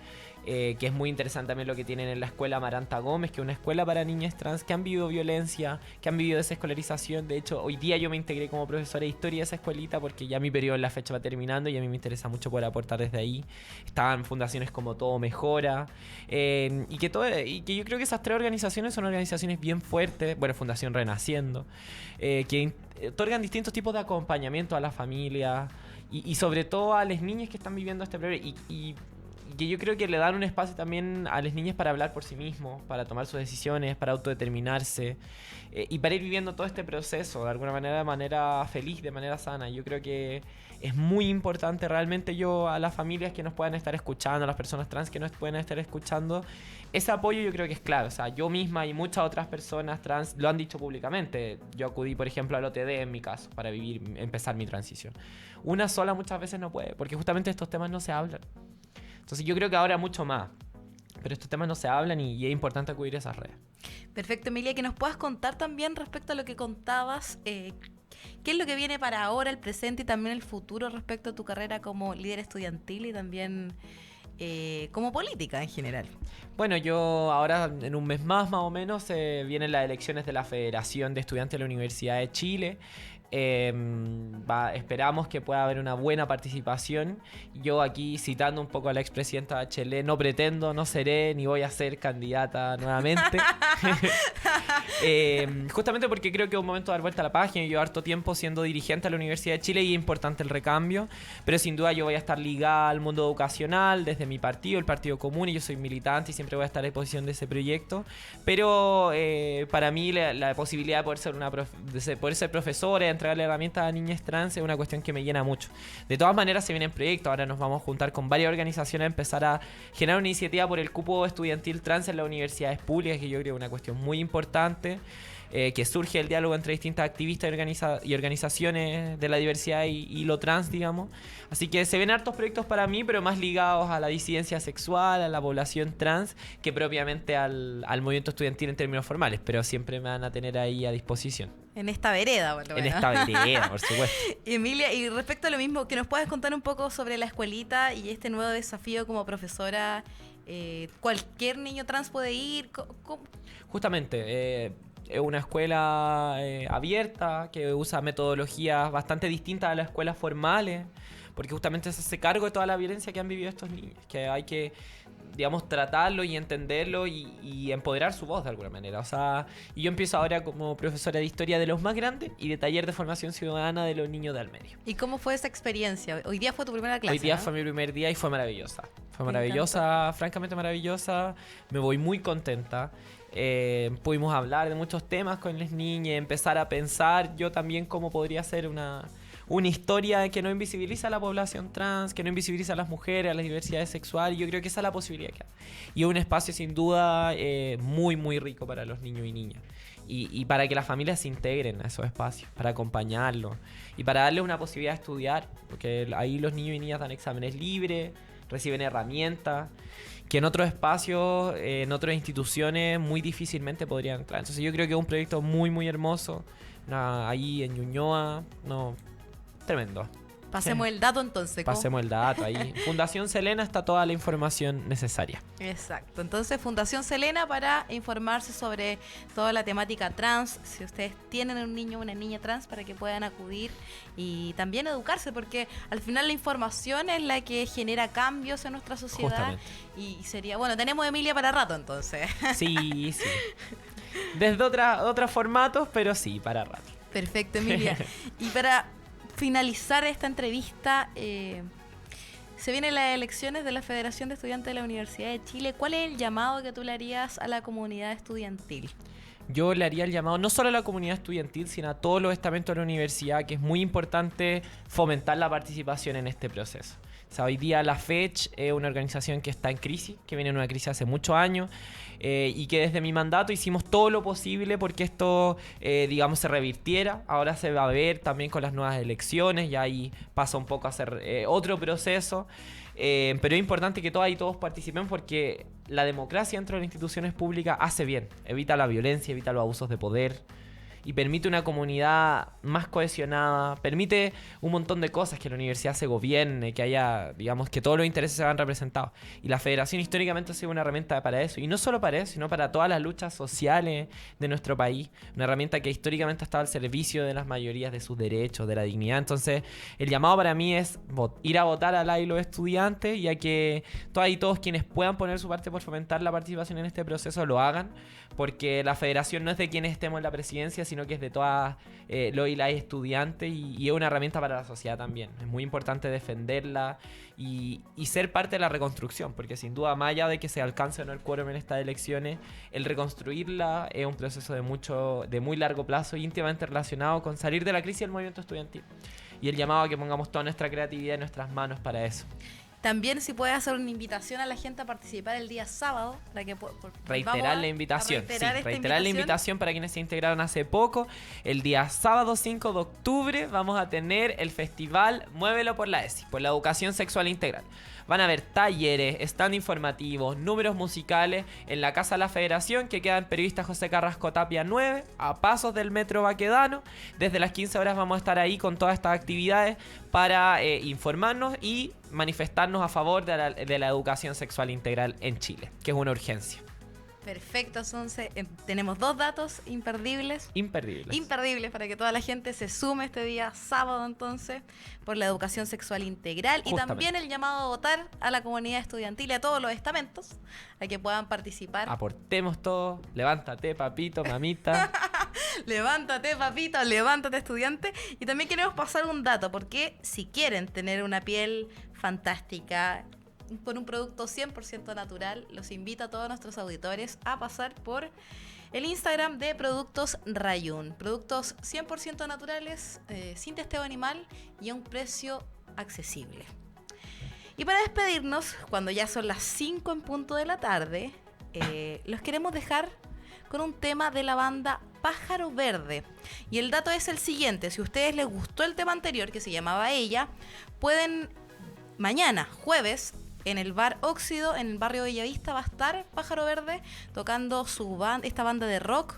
que es muy interesante también lo que tienen en la escuela Maranta Gómez, que es una escuela para niñas trans que han vivido violencia, que han vivido desescolarización. De hecho, hoy día yo me integré como profesora de historia de esa escuelita porque ya mi periodo en la fecha va terminando y a mí me interesa mucho poder aportar desde ahí. Estaban fundaciones como Todo Mejora, y que yo creo que esas tres organizaciones son organizaciones bien fuertes. Bueno, Fundación Renaciendo, que otorgan distintos tipos de acompañamiento a la familia y sobre todo a las niñas que están viviendo este problema y que yo creo que le dan un espacio también a las niñas para hablar por sí mismos, para tomar sus decisiones, para autodeterminarse y para ir viviendo todo este proceso de alguna manera, de manera feliz, de manera sana. Yo creo que es muy importante realmente a las familias que nos puedan estar escuchando, a las personas trans que nos pueden estar escuchando, ese apoyo yo creo que es clave. O sea, yo misma y muchas otras personas trans lo han dicho públicamente. Yo acudí, por ejemplo, al OTD en mi caso para empezar mi transición. Una sola muchas veces no puede, porque justamente estos temas no se hablan. Entonces yo creo que ahora mucho más, pero estos temas no se hablan y es importante acudir a esas redes. Perfecto, Emilia, que nos puedas contar también respecto a lo que contabas, qué es lo que viene para ahora, el presente y también el futuro respecto a tu carrera como líder estudiantil y también como política en general. Bueno, yo ahora en un mes más o menos vienen las elecciones de la Federación de Estudiantes de la Universidad de Chile. Esperamos que pueda haber una buena participación. Yo aquí, citando un poco a la expresidenta Bachelet, no pretendo, no seré ni voy a ser candidata nuevamente. Justamente porque creo que es un momento de dar vuelta a la página. Yo llevo harto tiempo siendo dirigente de la Universidad de Chile y es importante el recambio, pero sin duda yo voy a estar ligada al mundo educacional desde mi partido, el Partido Común, y yo soy militante y siempre voy a estar a disposición de ese proyecto. Pero para mí la posibilidad de poder ser profesora, entregarle herramientas a niñas trans es una cuestión que me llena mucho. De todas maneras se vienen proyectos. Ahora nos vamos a juntar con varias organizaciones a empezar a generar una iniciativa por el cupo estudiantil trans en las universidades públicas, que yo creo que es una cuestión muy importante, que surge el diálogo entre distintas activistas y organizaciones de la diversidad y lo trans, digamos. Así que se ven hartos proyectos para mí, pero más ligados a la disidencia sexual, a la población trans, que propiamente al movimiento estudiantil en términos formales, pero siempre me van a tener ahí a disposición. En esta vereda, por lo menos. En esta vereda, por supuesto. Emilia, y respecto a lo mismo, que nos puedas contar un poco sobre la escuelita y este nuevo desafío como profesora. ¿Cualquier niño trans puede ir? ¿Cómo? Justamente, es una escuela abierta que usa metodologías bastante distintas a las escuelas formales, porque justamente se hace cargo de toda la violencia que han vivido estos niños, que hay que, digamos, tratarlo y entenderlo y empoderar su voz de alguna manera. O sea, y yo empiezo ahora como profesora de historia de los más grandes y de taller de formación ciudadana de los niños de al medio. ¿Y cómo fue esa experiencia? Hoy día fue tu primera clase, Hoy día, ¿no? Fue mi primer día y fue maravillosa. Fue maravillosa, francamente maravillosa. Me voy muy contenta. Pudimos hablar de muchos temas con las niñas, empezar a pensar yo también cómo podría ser una historia que no invisibiliza a la población trans, que no invisibiliza a las mujeres, a las diversidades sexuales. Yo creo que esa es la posibilidad que hay. Y es un espacio sin duda muy, muy rico para los niños y niñas. Y para que las familias se integren a esos espacios, para acompañarlos y para darles una posibilidad de estudiar, porque ahí los niños y niñas dan exámenes libres, reciben herramientas que en otros espacios, en otras instituciones muy difícilmente podrían entrar. Entonces yo creo que es un proyecto muy, muy hermoso, ahí en Ñuñoa, tremendo. Pasemos el dato entonces. Pasemos el dato ahí. Fundación Selena está toda la información necesaria. Exacto. Entonces, Fundación Selena para informarse sobre toda la temática trans. Si ustedes tienen un niño o una niña trans, para que puedan acudir y también educarse, porque al final la información es la que genera cambios en nuestra sociedad. Justamente. Y sería, bueno, tenemos a Emilia para rato entonces. Sí, sí. Desde otros formatos, pero sí, para rato. Perfecto, Emilia. Y para finalizar esta entrevista, se vienen las elecciones de la Federación de Estudiantes de la Universidad de Chile. ¿Cuál es el llamado que tú le harías a la comunidad estudiantil? Yo le haría el llamado no solo a la comunidad estudiantil, sino a todos los estamentos de la universidad, que es muy importante fomentar la participación en este proceso. O sea, hoy día la FECH es una organización que está en crisis, que viene en una crisis hace muchos años, y que desde mi mandato hicimos todo lo posible porque esto, digamos, se revirtiera. Ahora se va a ver también con las nuevas elecciones, y ahí pasa un poco a ser otro proceso. Pero es importante que todas y todos participen porque la democracia dentro de las instituciones públicas hace bien, evita la violencia, evita los abusos de poder y permite una comunidad más cohesionada, permite un montón de cosas, que la universidad se gobierne, que haya, digamos, que todos los intereses se vean representados. Y la federación históricamente ha sido una herramienta para eso, y no solo para eso, sino para todas las luchas sociales de nuestro país, una herramienta que históricamente ha estado al servicio de las mayorías, de sus derechos, de la dignidad. Entonces, el llamado para mí es ir a votar a los estudiantes, y a que todas y todos quienes puedan poner su parte por fomentar la participación en este proceso lo hagan, porque la federación no es de quienes estemos en la presidencia, sino que es de todas los y las estudiantes, y es una herramienta para la sociedad también. Es muy importante defenderla y ser parte de la reconstrucción, porque sin duda, más allá de que se alcance o no el quórum en estas elecciones, el reconstruirla es un proceso de muy largo plazo, íntimamente relacionado con salir de la crisis del movimiento estudiantil. Y el llamado a que pongamos toda nuestra creatividad en nuestras manos para eso. También si puedes hacer una invitación a la gente a participar el día sábado. Para que reiterar la invitación. Reiterar la invitación para quienes se integraron hace poco. El día sábado 5 de octubre vamos a tener el festival Muévelo por la ESI, por la educación sexual integral. Van a haber talleres, stand informativos, números musicales en la Casa de la Federación, que queda en Periodista José Carrasco Tapia 9, a pasos del Metro Baquedano. Desde las 15 horas vamos a estar ahí con todas estas actividades para informarnos y manifestarnos a favor de la educación sexual integral en Chile, que es una urgencia. Perfecto, entonces tenemos dos datos imperdibles. Imperdibles para que toda la gente se sume este día sábado entonces por la educación sexual integral. Justamente. Y también el llamado a votar a la comunidad estudiantil y a todos los estamentos a que puedan participar. Aportemos todos, levántate papito, mamita. Levántate papito, levántate estudiante. Y también queremos pasar un dato, porque si quieren tener una piel fantástica con un producto 100% natural, los invito a todos nuestros auditores a pasar por el Instagram de Productos Rayún. Productos 100% naturales, sin testeo animal y a un precio accesible. Y para despedirnos, cuando ya son las 5 en punto de la tarde, los queremos dejar con un tema de la banda Pájaro Verde. Y el dato es el siguiente: si a ustedes les gustó el tema anterior, que se llamaba Ella, pueden mañana, jueves, en el bar Óxido, en el barrio Bellavista, va a estar Pájaro Verde tocando esta banda de rock,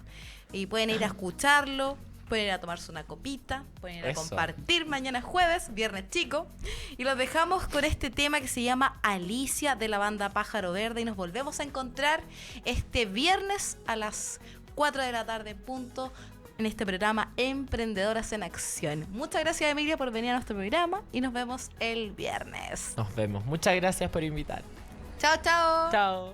y pueden ir a escucharlo, pueden ir a tomarse una copita, pueden ir a compartir mañana jueves, viernes chico, y los dejamos con este tema que se llama Alicia, de la banda Pájaro Verde, y nos volvemos a encontrar este viernes a las 4 de la tarde en punto en este programa Emprendedoras en Acción. Muchas gracias, Emilia, por venir a nuestro programa, y nos vemos el viernes. Nos vemos. Muchas gracias por invitar. Chao, chao. Chao.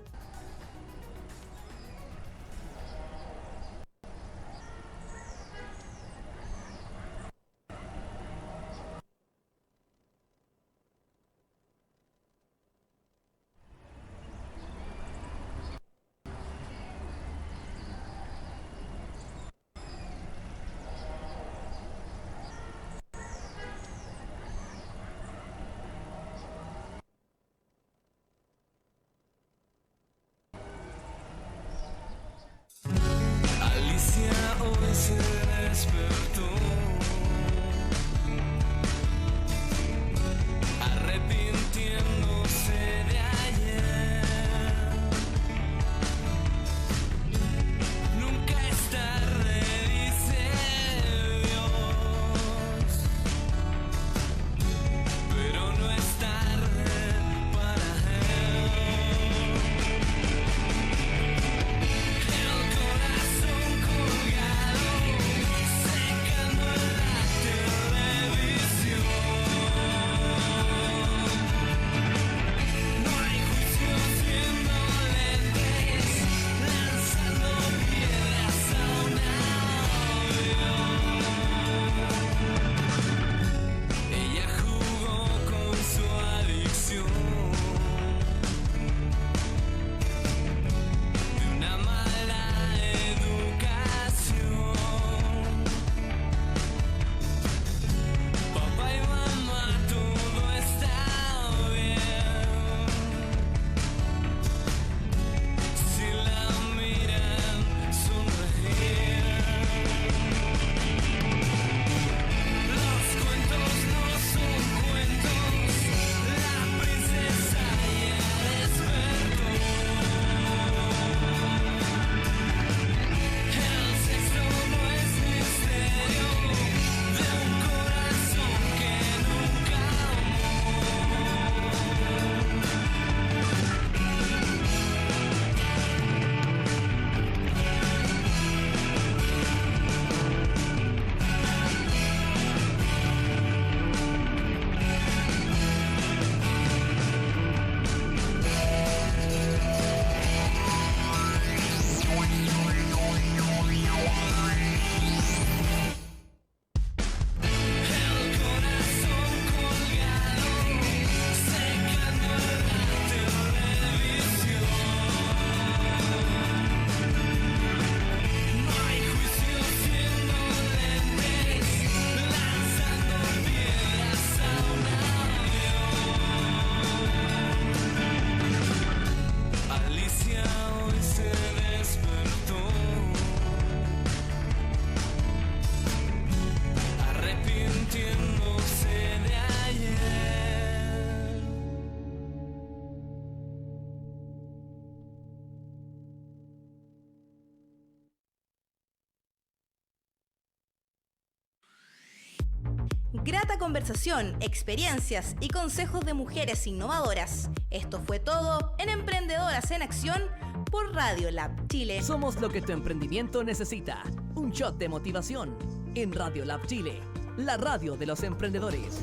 Grata conversación, experiencias y consejos de mujeres innovadoras. Esto fue todo en Emprendedoras en Acción por Radio Lab Chile. Somos lo que tu emprendimiento necesita. Un shot de motivación en Radio Lab Chile, la radio de los emprendedores.